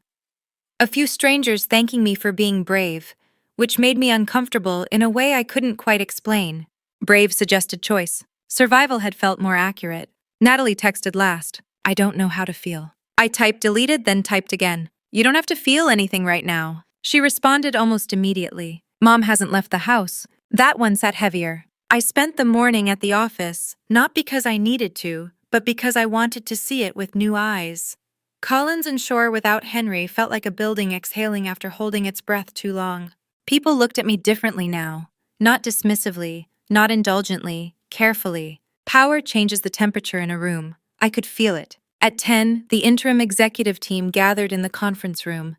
[SPEAKER 1] A few strangers thanking me for being brave, which made me uncomfortable in a way I couldn't quite explain. Brave suggested choice. Survival had felt more accurate. Natalie texted last. I don't know how to feel. I typed deleted, then typed again. You don't have to feel anything right now. She responded almost immediately. Mom hasn't left the house. That one sat heavier. I spent the morning at the office, not because I needed to, but because I wanted to see it with new eyes. Collins and Shore without Henry felt like a building exhaling after holding its breath too long. People looked at me differently now. Not dismissively, not indulgently, carefully. Power changes the temperature in a room. I could feel it. At 10, the interim executive team gathered in the conference room.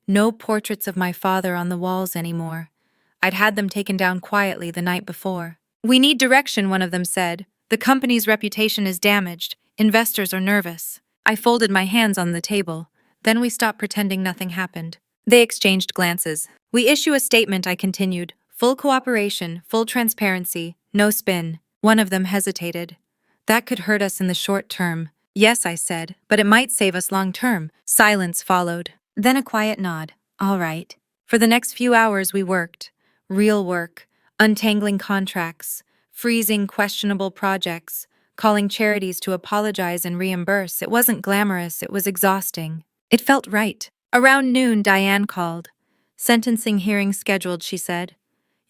[SPEAKER 1] No portraits of my father on the walls anymore. I'd had them taken down quietly the night before. We need direction, one of them said. The company's reputation is damaged. Investors are nervous. I folded my hands on the table. Then we stopped pretending nothing happened. They exchanged glances. We issue a statement, I continued. Full cooperation, full transparency, no spin. One of them hesitated. That could hurt us in the short term. Yes, I said, but it might save us long term. Silence followed. Then a quiet nod. All right. For the next few hours we worked. Real work. Untangling contracts. Freezing questionable projects. Calling charities to apologize and reimburse. It wasn't glamorous, it was exhausting. It felt right. Around noon, Diane called. Sentencing hearing scheduled, she said.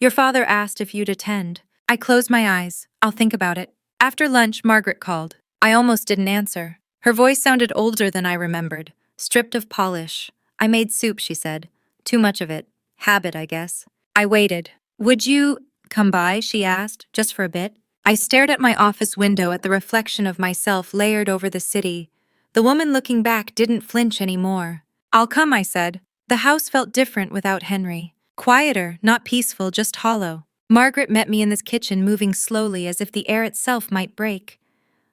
[SPEAKER 1] Your father asked if you'd attend. I closed my eyes. I'll think about it. After lunch, Margaret called. I almost didn't answer. Her voice sounded older than I remembered, stripped of polish. I made soup, she said. Too much of it. Habit, I guess. I waited. Would you come by, she asked, just for a bit? I stared at my office window at the reflection of myself layered over the city. The woman looking back didn't flinch anymore. I'll come, I said. The house felt different without Henry. Quieter, not peaceful, just hollow. Margaret met me in this kitchen, moving slowly as if the air itself might break.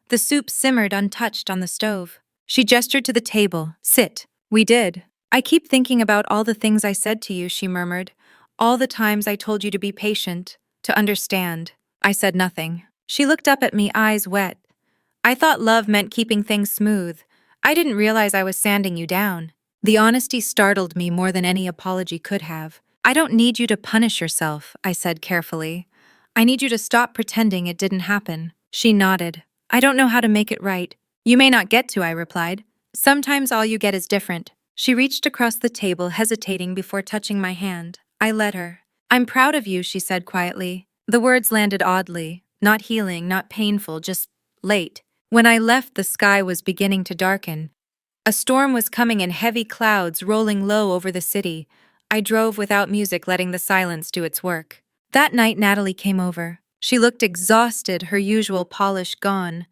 [SPEAKER 1] The soup simmered untouched on the stove. She gestured to the table. Sit. We did. I keep thinking about all the things I said to you, she murmured. All the times I told you to be patient, to understand. I said nothing. She looked up at me, eyes wet. I thought love meant keeping things smooth. I didn't realize I was sanding you down. The honesty startled me more than any apology could have. I don't need you to punish yourself, I said carefully. I need you to stop pretending it didn't happen. She nodded. I don't know how to make it right. You may not get to, I replied. Sometimes all you get is different. She reached across the table, hesitating before touching my hand. I let her. I'm proud of you, she said quietly. The words landed oddly, not healing, not painful, just late. When I left, the sky was beginning to darken. A storm was coming in heavy clouds rolling low over the city. I drove without music, letting the silence do its work. That night, Natalie came over. She looked exhausted, her usual polish gone.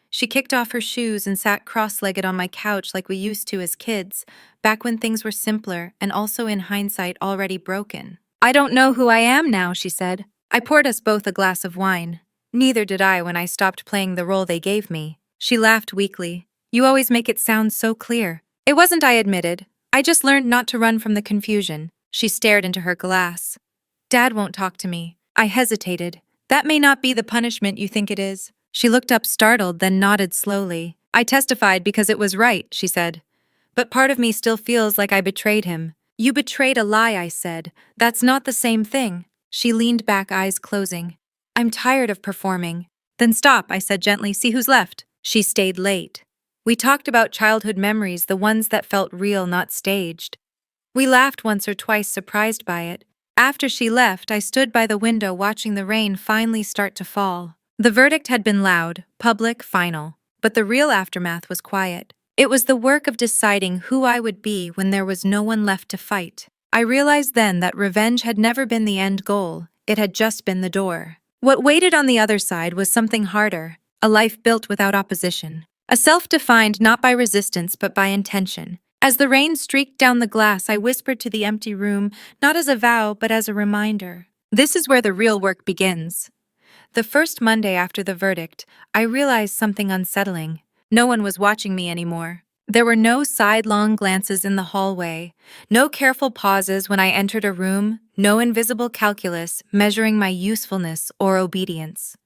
[SPEAKER 1] She kicked off her shoes and sat cross-legged on my couch like we used to as kids, back when things were simpler and also in hindsight already broken. I don't know who I am now, she said. I poured us both a glass of wine. Neither did I when I stopped playing the role they gave me. She laughed weakly. You always make it sound so clear. It wasn't, I admitted. I just learned not to run from the confusion. She stared into her glass. Dad won't talk to me. I hesitated. That may not be the punishment you think it is. She looked up startled, then nodded slowly. I testified because it was right, she said. But part of me still feels like I betrayed him. You betrayed a lie, I said. That's not the same thing. She leaned back, eyes closing. I'm tired of performing. Then stop, I said gently. See who's left. She stayed late. We talked about childhood memories, the ones that felt real, not staged. We laughed once or twice, surprised by it. After she left, I stood by the window watching the rain finally start to fall. The verdict had been loud, public, final. But the real aftermath was quiet. It was the work of deciding who I would be when there was no one left to fight. I realized then that revenge had never been the end goal. It had just been the door. What waited on the other side was something harder, a life built without opposition. A self defined not by resistance but by intention. As the rain streaked down the glass, I whispered to the empty room, not as a vow but as a reminder. This is where the real work begins. The first Monday after the verdict, I realized something unsettling. No one was watching me anymore. There were no sidelong glances in the hallway, no careful pauses when I entered a room, no invisible calculus measuring my usefulness or obedience.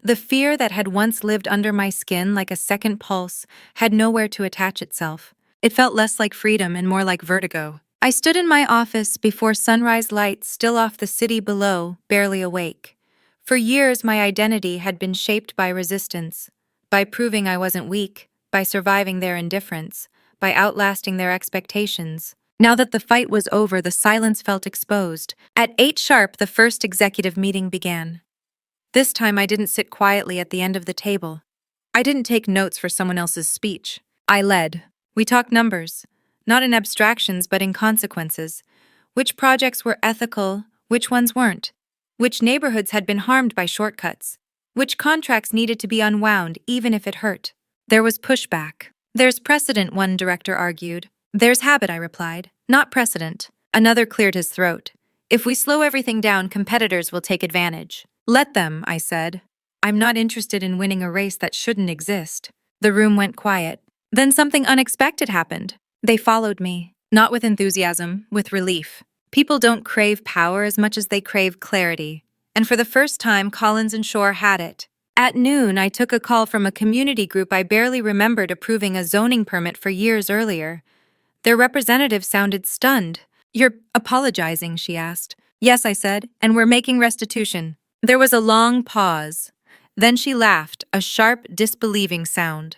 [SPEAKER 1] The fear that had once lived under my skin like a second pulse had nowhere to attach itself. It felt less like freedom and more like vertigo. I stood in my office before sunrise lights still off the city below, barely awake. For years, my identity had been shaped by resistance, by proving I wasn't weak, by surviving their indifference, by outlasting their expectations. Now that the fight was over, the silence felt exposed. At 8 sharp, the first executive meeting began. This time I didn't sit quietly at the end of the table. I didn't take notes for someone else's speech. I led. We talked numbers, not in abstractions but in consequences. Which projects were ethical, which ones weren't? Which neighborhoods had been harmed by shortcuts? Which contracts needed to be unwound even if it hurt? There was pushback. There's precedent, one director argued. There's habit, I replied. Not precedent. Another cleared his throat. If we slow everything down, competitors will take advantage. Let them, I said. I'm not interested in winning a race that shouldn't exist. The room went quiet. Then something unexpected happened. They followed me, not with enthusiasm, with relief. People don't crave power as much as they crave clarity. And for the first time, Collins and Shore had it. At noon, I took a call from a community group I barely remembered approving a zoning permit for years earlier. Their representative sounded stunned. You're apologizing, she asked. Yes, I said, and we're making restitution. There was a long pause. Then she laughed, a sharp, disbelieving sound.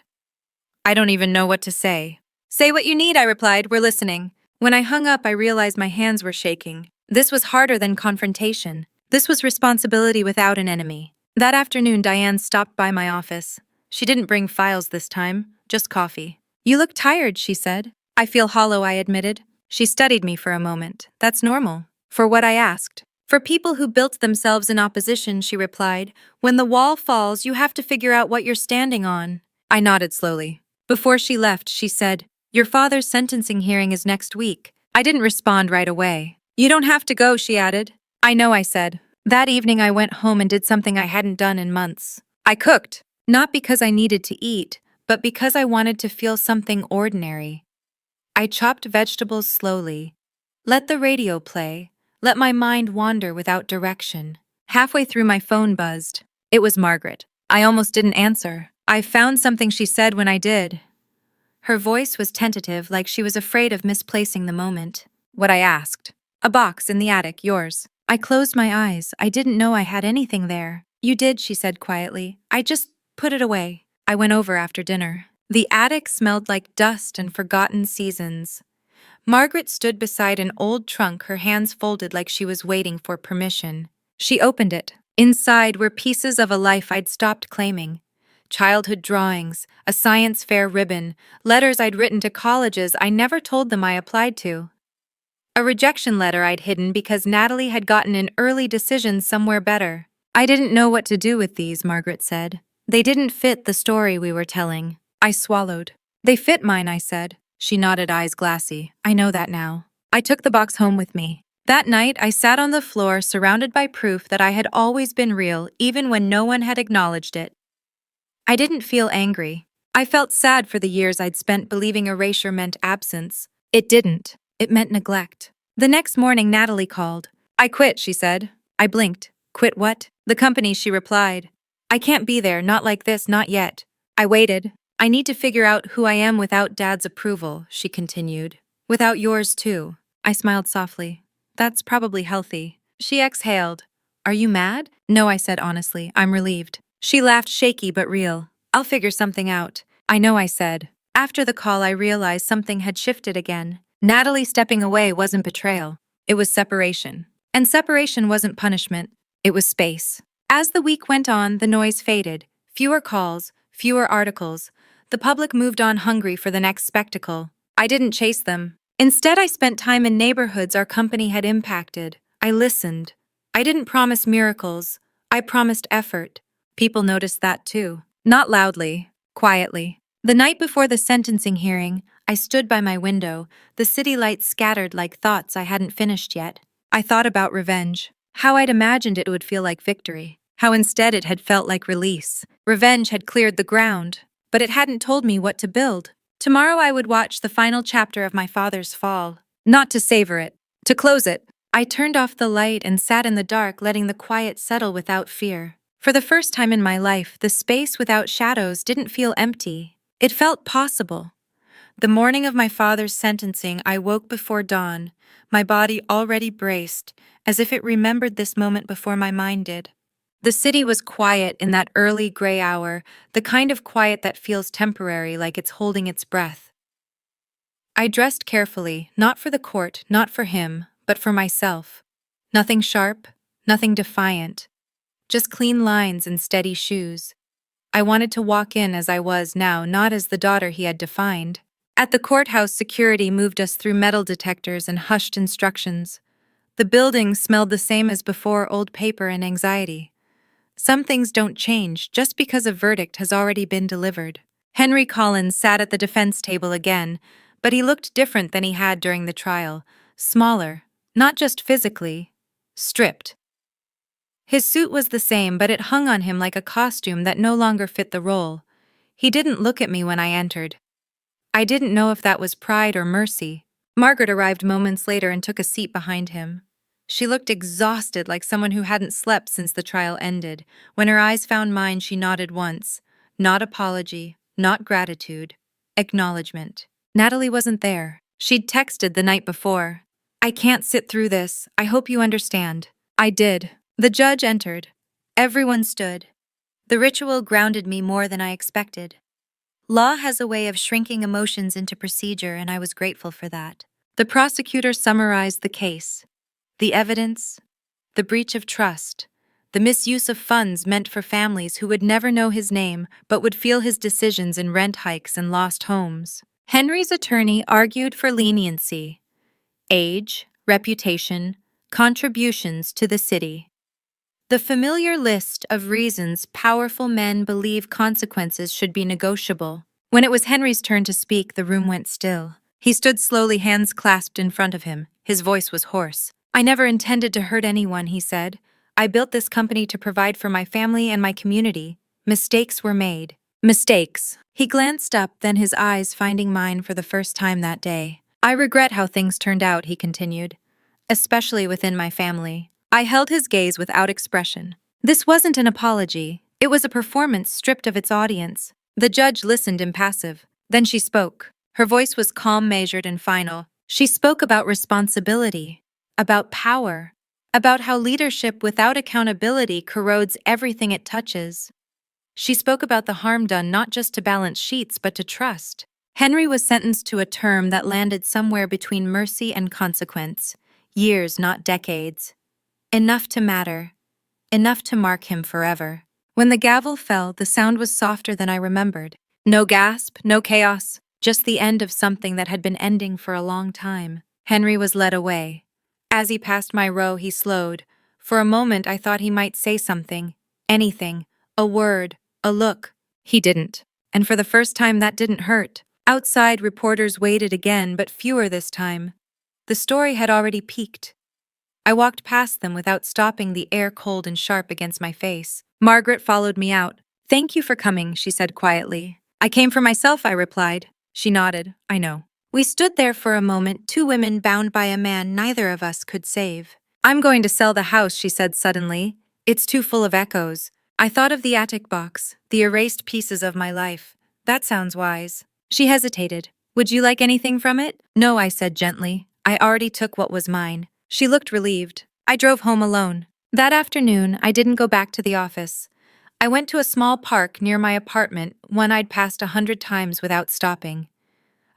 [SPEAKER 1] I don't even know what to say. Say what you need, I replied. We're listening. When I hung up, I realized my hands were shaking. This was harder than confrontation. This was responsibility without an enemy. That afternoon, Diane stopped by my office. She didn't bring files this time, just coffee. You look tired, she said. I feel hollow, I admitted. She studied me for a moment. That's normal. For what I asked. For people who built themselves in opposition, she replied. When the wall falls, you have to figure out what you're standing on. I nodded slowly. Before she left, she said, Your father's sentencing hearing is next week. I didn't respond right away. You don't have to go, she added. I know, I said. That evening I went home and did something I hadn't done in months. I cooked. Not because I needed to eat, but because I wanted to feel something ordinary. I chopped vegetables slowly. Let the radio play. Let my mind wander without direction. Halfway through, my phone buzzed. It was Margaret. I almost didn't answer. I found something, she said when I did. Her voice was tentative, like she was afraid of misplacing the moment. What I asked. A box in the attic, yours. I closed my eyes. I didn't know I had anything there. You did, she said quietly. I just put it away. I went over after dinner. The attic smelled like dust and forgotten seasons. Margaret stood beside an old trunk, her hands folded like she was waiting for permission. She opened it. Inside were pieces of a life I'd stopped claiming. Childhood drawings, a science fair ribbon, letters I'd written to colleges I never told them I applied to. A rejection letter I'd hidden because Natalie had gotten an early decision somewhere better. I didn't know what to do with these, Margaret said. They didn't fit the story we were telling. I swallowed. They fit mine, I said. She nodded, eyes glassy. I know that now. I took the box home with me. That night, I sat on the floor surrounded by proof that I had always been real, even when no one had acknowledged it. I didn't feel angry. I felt sad for the years I'd spent believing erasure meant absence. It didn't. It meant neglect. The next morning, Natalie called. I quit, she said. I blinked. Quit what? The company, she replied. I can't be there, not like this, not yet. I waited. I need to figure out who I am without Dad's approval, she continued. Without yours, too. I smiled softly. That's probably healthy. She exhaled. Are you mad? No, I said honestly. I'm relieved. She laughed, shaky but real. I'll figure something out. I know, I said. After the call, I realized something had shifted again. Natalie stepping away wasn't betrayal. It was separation. And separation wasn't punishment. It was space. As the week went on, the noise faded. Fewer calls, fewer articles. The public moved on hungry for the next spectacle. I didn't chase them. Instead, I spent time in neighborhoods our company had impacted. I listened. I didn't promise miracles. I promised effort. People noticed that too. Not loudly, quietly. The night before the sentencing hearing, I stood by my window, the city lights scattered like thoughts I hadn't finished yet. I thought about revenge. How I'd imagined it would feel like victory. How instead it had felt like release. Revenge had cleared the ground, but it hadn't told me what to build. Tomorrow I would watch the final chapter of my father's fall. Not to savor it, to close it. I turned off the light and sat in the dark, letting the quiet settle without fear. For the first time in my life, the space without shadows didn't feel empty. It felt possible. The morning of my father's sentencing, I woke before dawn, my body already braced, as if it remembered this moment before my mind did. The city was quiet in that early gray hour, the kind of quiet that feels temporary, like it's holding its breath. I dressed carefully, not for the court, not for him, but for myself. Nothing sharp, nothing defiant, just clean lines and steady shoes. I wanted to walk in as I was now, not as the daughter he had defined. At the courthouse, security moved us through metal detectors and hushed instructions. The building smelled the same as before, old paper and anxiety. Some things don't change just because a verdict has already been delivered. Henry Collins sat at the defense table again, but he looked different than he had during the trial. Smaller, not just physically, stripped. His suit was the same, but it hung on him like a costume that no longer fit the role. He didn't look at me when I entered. I didn't know if that was pride or mercy. Margaret arrived moments later and took a seat behind him. She looked exhausted, like someone who hadn't slept since the trial ended. When her eyes found mine, she nodded once. Not apology, not gratitude, acknowledgement. Natalie wasn't there. She'd texted the night before. "I can't sit through this. I hope you understand." I did. The judge entered. Everyone stood. The ritual grounded me more than I expected. Law has a way of shrinking emotions into procedure, and I was grateful for that. The prosecutor summarized the case. The evidence, the breach of trust, the misuse of funds meant for families who would never know his name but would feel his decisions in rent hikes and lost homes. Henry's attorney argued for leniency, age, reputation, contributions to the city. The familiar list of reasons powerful men believe consequences should be negotiable. When it was Henry's turn to speak, the room went still. He stood slowly, hands clasped in front of him. His voice was hoarse. "I never intended to hurt anyone," he said. "I built this company to provide for my family and my community. Mistakes were made." Mistakes. He glanced up, then his eyes finding mine for the first time that day. "I regret how things turned out," he continued, "especially within my family." I held his gaze without expression. This wasn't an apology. It was a performance stripped of its audience. The judge listened impassive. Then she spoke. Her voice was calm, measured, and final. She spoke about responsibility, about power, about how leadership without accountability corrodes everything it touches. She spoke about the harm done not just to balance sheets but to trust. Henry was sentenced to a term that landed somewhere between mercy and consequence. Years, not decades. Enough to matter. Enough to mark him forever. When the gavel fell, the sound was softer than I remembered. No gasp, no chaos, just the end of something that had been ending for a long time. Henry was led away. As he passed my row, he slowed. For a moment, I thought he might say something. Anything. A word. A look. He didn't. And for the first time, that didn't hurt. Outside, reporters waited again, but fewer this time. The story had already peaked. I walked past them without stopping, the air cold and sharp against my face. Margaret followed me out. "Thank you for coming," she said quietly. "I came for myself," I replied. She nodded. "I know." We stood there for a moment, two women bound by a man neither of us could save. "I'm going to sell the house," she said suddenly. "It's too full of echoes." I thought of the attic box, the erased pieces of my life. That sounds wise. She hesitated. "Would you like anything from it?" "No," I said gently. "I already took what was mine." She looked relieved. I drove home alone. That afternoon, I didn't go back to the office. I went to a small park near my apartment, one I'd passed 100 times without stopping.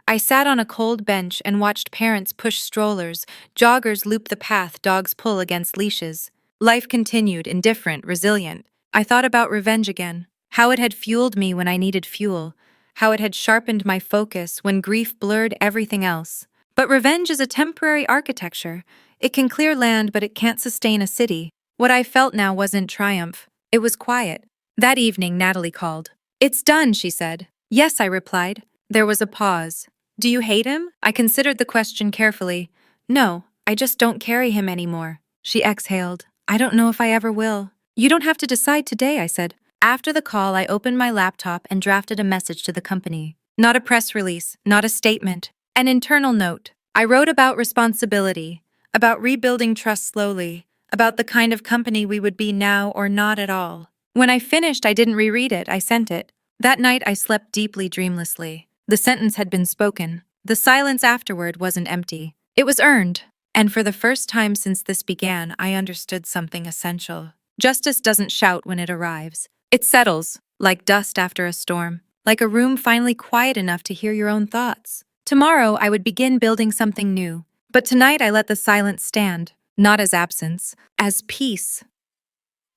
[SPEAKER 1] I sat on a cold bench and watched parents push strollers, joggers loop the path, dogs pull against leashes. Life continued, indifferent, resilient. I thought about revenge again. How it had fueled me when I needed fuel. How it had sharpened my focus when grief blurred everything else. But revenge is a temporary architecture. It can clear land, but it can't sustain a city. What I felt now wasn't triumph. It was quiet. That evening, Natalie called. "It's done," she said. "Yes," I replied. There was a pause. "Do you hate him?" I considered the question carefully. "No, I just don't carry him anymore." She exhaled. "I don't know if I ever will." "You don't have to decide today," I said. After the call, I opened my laptop and drafted a message to the company. Not a press release, not a statement. An internal note. I wrote about responsibility, about rebuilding trust slowly, about the kind of company we would be now or not at all. When I finished, I didn't reread it, I sent it. That night, I slept deeply dreamlessly. The sentence had been spoken. The silence afterward wasn't empty. It was earned. And for the first time since this began, I understood something essential. Justice doesn't shout when it arrives. It settles, like dust after a storm, like a room finally quiet enough to hear your own thoughts. Tomorrow, I would begin building something new. But tonight, I let the silence stand, not as absence, as peace.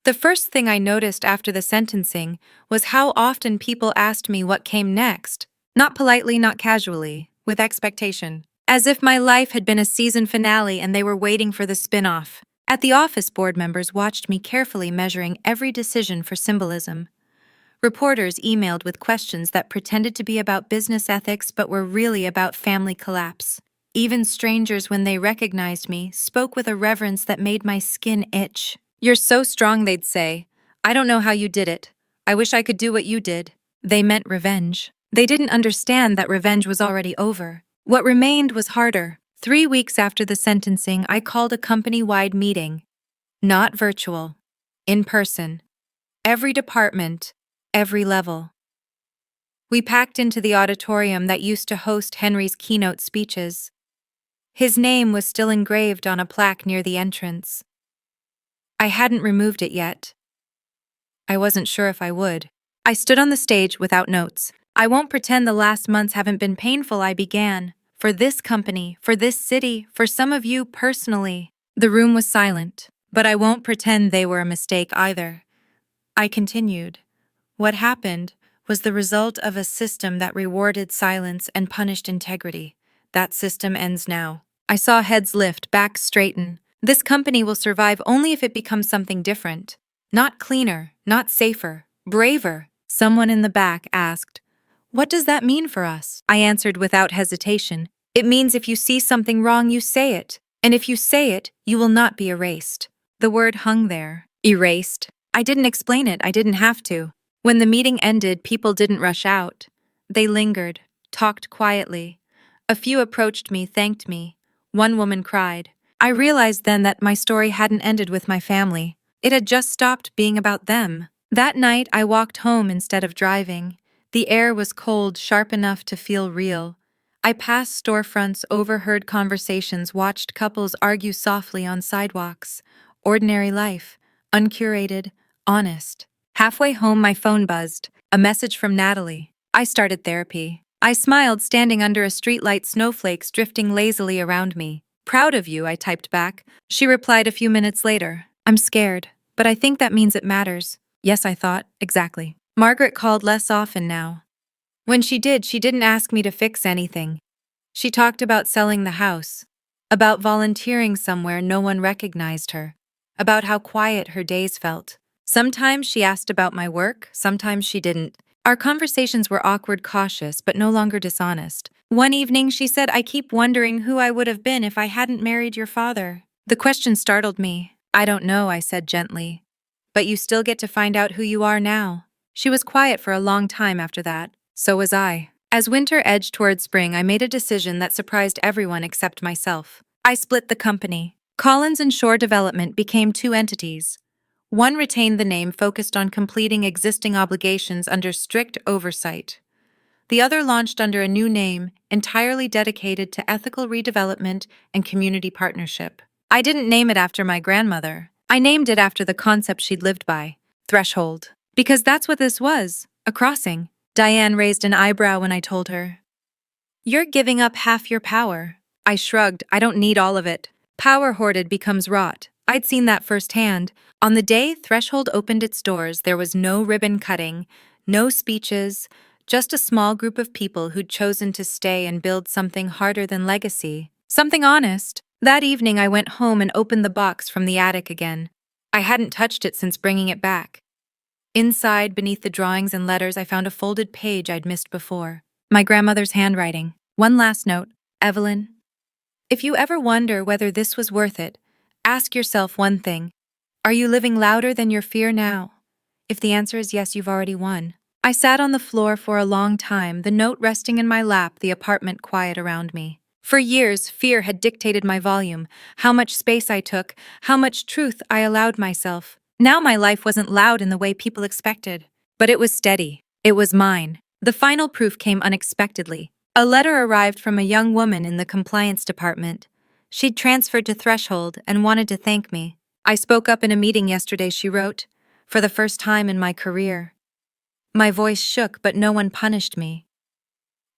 [SPEAKER 1] The first thing I noticed after the sentencing was how often people asked me what came next. Not politely, not casually, with expectation. As if my life had been a season finale and they were waiting for the spin-off. At the office, board members watched me carefully measuring every decision for symbolism. Reporters emailed with questions that pretended to be about business ethics but were really about family collapse. Even strangers, when they recognized me, spoke with a reverence that made my skin itch. "You're so strong," they'd say. "I don't know how you did it. I wish I could do what you did." They meant revenge. They didn't understand that revenge was already over. What remained was harder. 3 weeks after the sentencing, I called a company-wide meeting. Not virtual. In person. Every department. Every level. We packed into the auditorium that used to host Henry's keynote speeches. His name was still engraved on a plaque near the entrance. I hadn't removed it yet. I wasn't sure if I would. I stood on the stage without notes. "I won't pretend the last months haven't been painful," I began. "For this company, for this city, for some of you personally." The room was silent, but I won't pretend they were a mistake either. I continued. What happened was the result of a system that rewarded silence and punished integrity. That system ends now. I saw heads lift, backs straighten. This company will survive only if it becomes something different. Not cleaner, not safer, braver. Someone in the back asked, "What does that mean for us?" I answered without hesitation. "It means if you see something wrong, you say it. And if you say it, you will not be erased." The word hung there. Erased. I didn't explain it, I didn't have to. When the meeting ended, people didn't rush out. They lingered, talked quietly. A few approached me, thanked me. One woman cried. I realized then that my story hadn't ended with my family. It had just stopped being about them. That night, I walked home instead of driving. The air was cold, sharp enough to feel real. I passed storefronts, overheard conversations, watched couples argue softly on sidewalks. Ordinary life, uncurated, honest. Halfway home, my phone buzzed. A message from Natalie. I started therapy. I smiled, standing under a streetlight, snowflakes drifting lazily around me. "Proud of you," I typed back. She replied a few minutes later. "I'm scared, but I think that means it matters." Yes, I thought, exactly. Margaret called less often now. When she did, she didn't ask me to fix anything. She talked about selling the house, about volunteering somewhere no one recognized her, about how quiet her days felt. Sometimes she asked about my work, sometimes she didn't. Our conversations were awkward, cautious, but no longer dishonest. One evening, she said, "I keep wondering who I would have been if I hadn't married your father." The question startled me. "I don't know," I said gently. "But you still get to find out who you are now." She was quiet for a long time after that. So was I. As winter edged toward spring, I made a decision that surprised everyone except myself. I split the company. Collins and Shore Development became two entities. One retained the name, focused on completing existing obligations under strict oversight. The other launched under a new name, entirely dedicated to ethical redevelopment and community partnership. I didn't name it after my grandmother. I named it after the concept she'd lived by: threshold. Because that's what this was, a crossing. Diane raised an eyebrow when I told her. "You're giving up half your power." I shrugged. "I don't need all of it. Power hoarded becomes rot." I'd seen that firsthand. On the day Threshold opened its doors, there was no ribbon cutting, no speeches, just a small group of people who'd chosen to stay and build something harder than legacy. Something honest. That evening, I went home and opened the box from the attic again. I hadn't touched it since bringing it back. Inside, beneath the drawings and letters, I found a folded page I'd missed before. My grandmother's handwriting. One last note. "Evelyn, if you ever wonder whether this was worth it, ask yourself one thing. Are you living louder than your fear now? If the answer is yes, you've already won." I sat on the floor for a long time, the note resting in my lap, the apartment quiet around me. For years, fear had dictated my volume, how much space I took, how much truth I allowed myself. Now my life wasn't loud in the way people expected. But it was steady. It was mine. The final proof came unexpectedly. A letter arrived from a young woman in the compliance department. She'd transferred to Threshold and wanted to thank me. I spoke up in a meeting yesterday, she wrote, for the first time in my career. My voice shook, but no one punished me.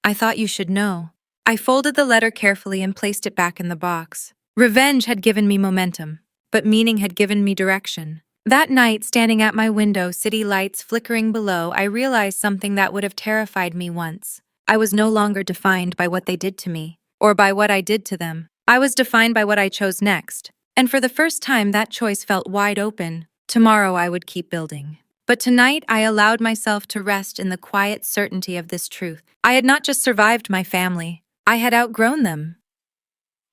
[SPEAKER 1] I thought you should know. I folded the letter carefully and placed it back in the box. Revenge had given me momentum, but meaning had given me direction. That night, standing at my window, city lights flickering below, I realized something that would have terrified me once. I was no longer defined by what they did to me, or by what I did to them. I was defined by what I chose next. And for the first time, that choice felt wide open. Tomorrow I would keep building. But tonight, I allowed myself to rest in the quiet certainty of this truth. I had not just survived my family, I had outgrown them.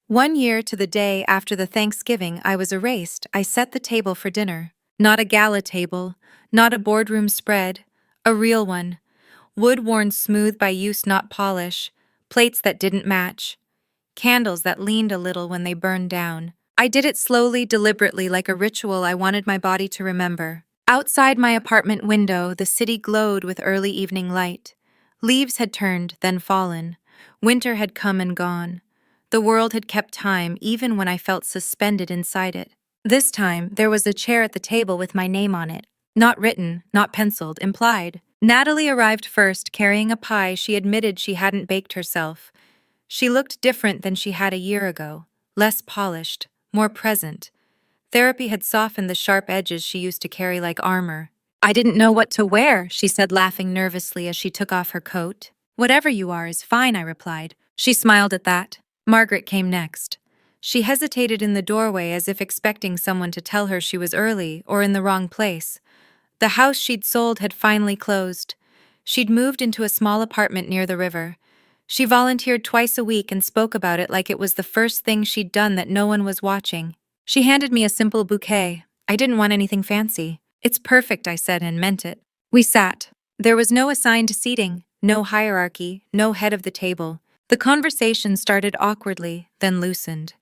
[SPEAKER 1] 1 year to the day after the Thanksgiving I was erased, I set the table for dinner. Not a gala table, not a boardroom spread, a real one. Wood worn smooth by use, not polish, plates that didn't match, candles that leaned a little when they burned down. I did it slowly, deliberately, like a ritual I wanted my body to remember. Outside my apartment window, the city glowed with early evening light. Leaves had turned, then fallen. Winter had come and gone. The world had kept time even when I felt suspended inside it. This time, there was a chair at the table with my name on it. Not written, not penciled, implied. Natalie arrived first, carrying a pie she admitted she hadn't baked herself. She looked different than she had a year ago. Less polished, more present. Therapy had softened the sharp edges she used to carry like armor. I didn't know what to wear, she said, laughing nervously as she took off her coat. Whatever you are is fine, I replied. She smiled at that. Margaret came next. She hesitated in the doorway as if expecting someone to tell her she was early or in the wrong place. The house she'd sold had finally closed. She'd moved into a small apartment near the river. She volunteered twice a week and spoke about it like it was the first thing she'd done that no one was watching. She handed me a simple bouquet. I didn't want anything fancy. It's perfect, I said, and meant it. We sat. There was no assigned seating, no hierarchy, no head of the table. The conversation started awkwardly, then loosened.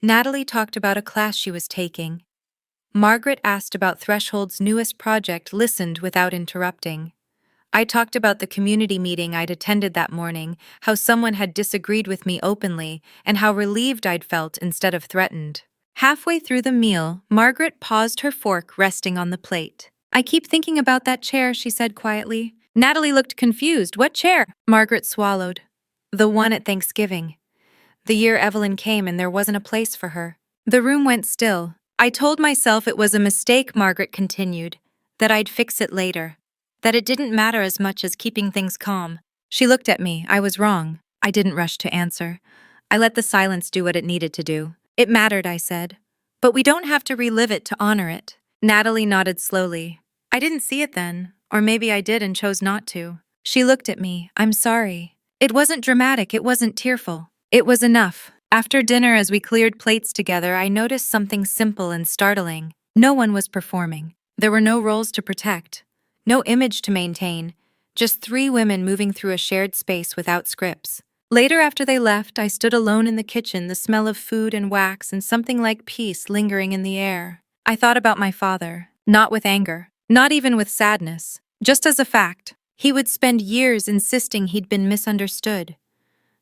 [SPEAKER 1] Natalie talked about a class she was taking. Margaret asked about Threshold's newest project, listened without interrupting. I talked about the community meeting I'd attended that morning, how someone had disagreed with me openly, and how relieved I'd felt instead of threatened. Halfway through the meal, Margaret paused, her fork resting on the plate. I keep thinking about that chair, she said quietly. Natalie looked confused. What chair? Margaret swallowed. The one at Thanksgiving. The year Evelyn came and there wasn't a place for her. The room went still. I told myself it was a mistake, Margaret continued, that I'd fix it later, that it didn't matter as much as keeping things calm. She looked at me. I was wrong. I didn't rush to answer. I let the silence do what it needed to do. It mattered, I said. But we don't have to relive it to honor it. Natalie nodded slowly. I didn't see it then, or maybe I did and chose not to. She looked at me. I'm sorry. It wasn't dramatic, it wasn't tearful. It was enough. After dinner, as we cleared plates together, I noticed something simple and startling. No one was performing. There were no roles to protect, no image to maintain, just 3 women moving through a shared space without scripts. Later, after they left, I stood alone in the kitchen, the smell of food and wax and something like peace lingering in the air. I thought about my father, not with anger, not even with sadness, just as a fact. He would spend years insisting he'd been misunderstood,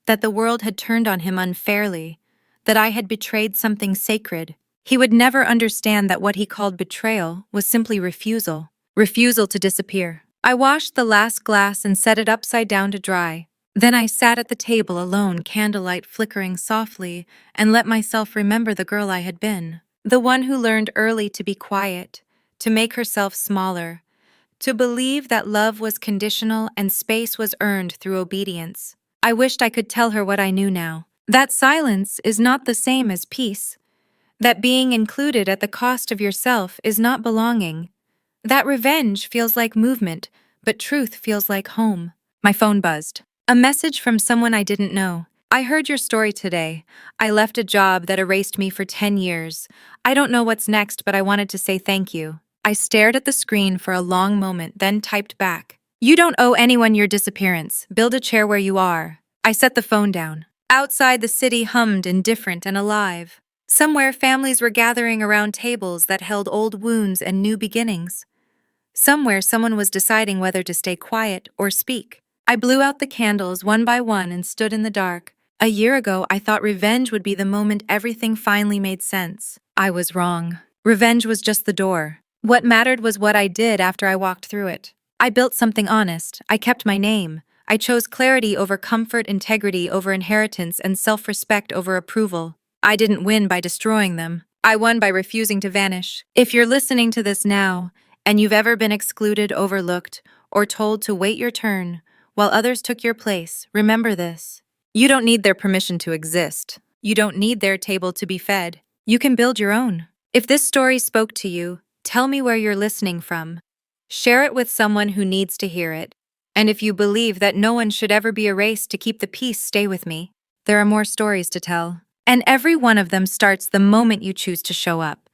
[SPEAKER 1] that the world had turned on him unfairly, that I had betrayed something sacred. He would never understand that what he called betrayal was simply refusal to disappear. I washed the last glass and set it upside down to dry. Then I sat at the table alone, candlelight flickering softly, and let myself remember the girl I had been. The one who learned early to be quiet, to make herself smaller, to believe that love was conditional and space was earned through obedience. I wished I could tell her what I knew now. That silence is not the same as peace. That being included at the cost of yourself is not belonging. That revenge feels like movement, but truth feels like home. My phone buzzed. A message from someone I didn't know. I heard your story today. I left a job that erased me for 10 years. I don't know what's next, but I wanted to say thank you. I stared at the screen for a long moment, then typed back. You don't owe anyone your disappearance. Build a chair where you are. I set the phone down. Outside, the city hummed, indifferent and alive. Somewhere, families were gathering around tables that held old wounds and new beginnings. Somewhere, someone was deciding whether to stay quiet or speak. I blew out the candles one by one and stood in the dark. A year ago, I thought revenge would be the moment everything finally made sense. I was wrong. Revenge was just the door. What mattered was what I did after I walked through it. I built something honest. I kept my name. I chose clarity over comfort, integrity over inheritance, and self-respect over approval. I didn't win by destroying them. I won by refusing to vanish. If you're listening to this now, and you've ever been excluded, overlooked, or told to wait your turn while others took your place, remember this. You don't need their permission to exist. You don't need their table to be fed. You can build your own. If this story spoke to you, tell me where you're listening from. Share it with someone who needs to hear it. And if you believe that no one should ever be erased to keep the peace, stay with me. There are more stories to tell. And every one of them starts the moment you choose to show up.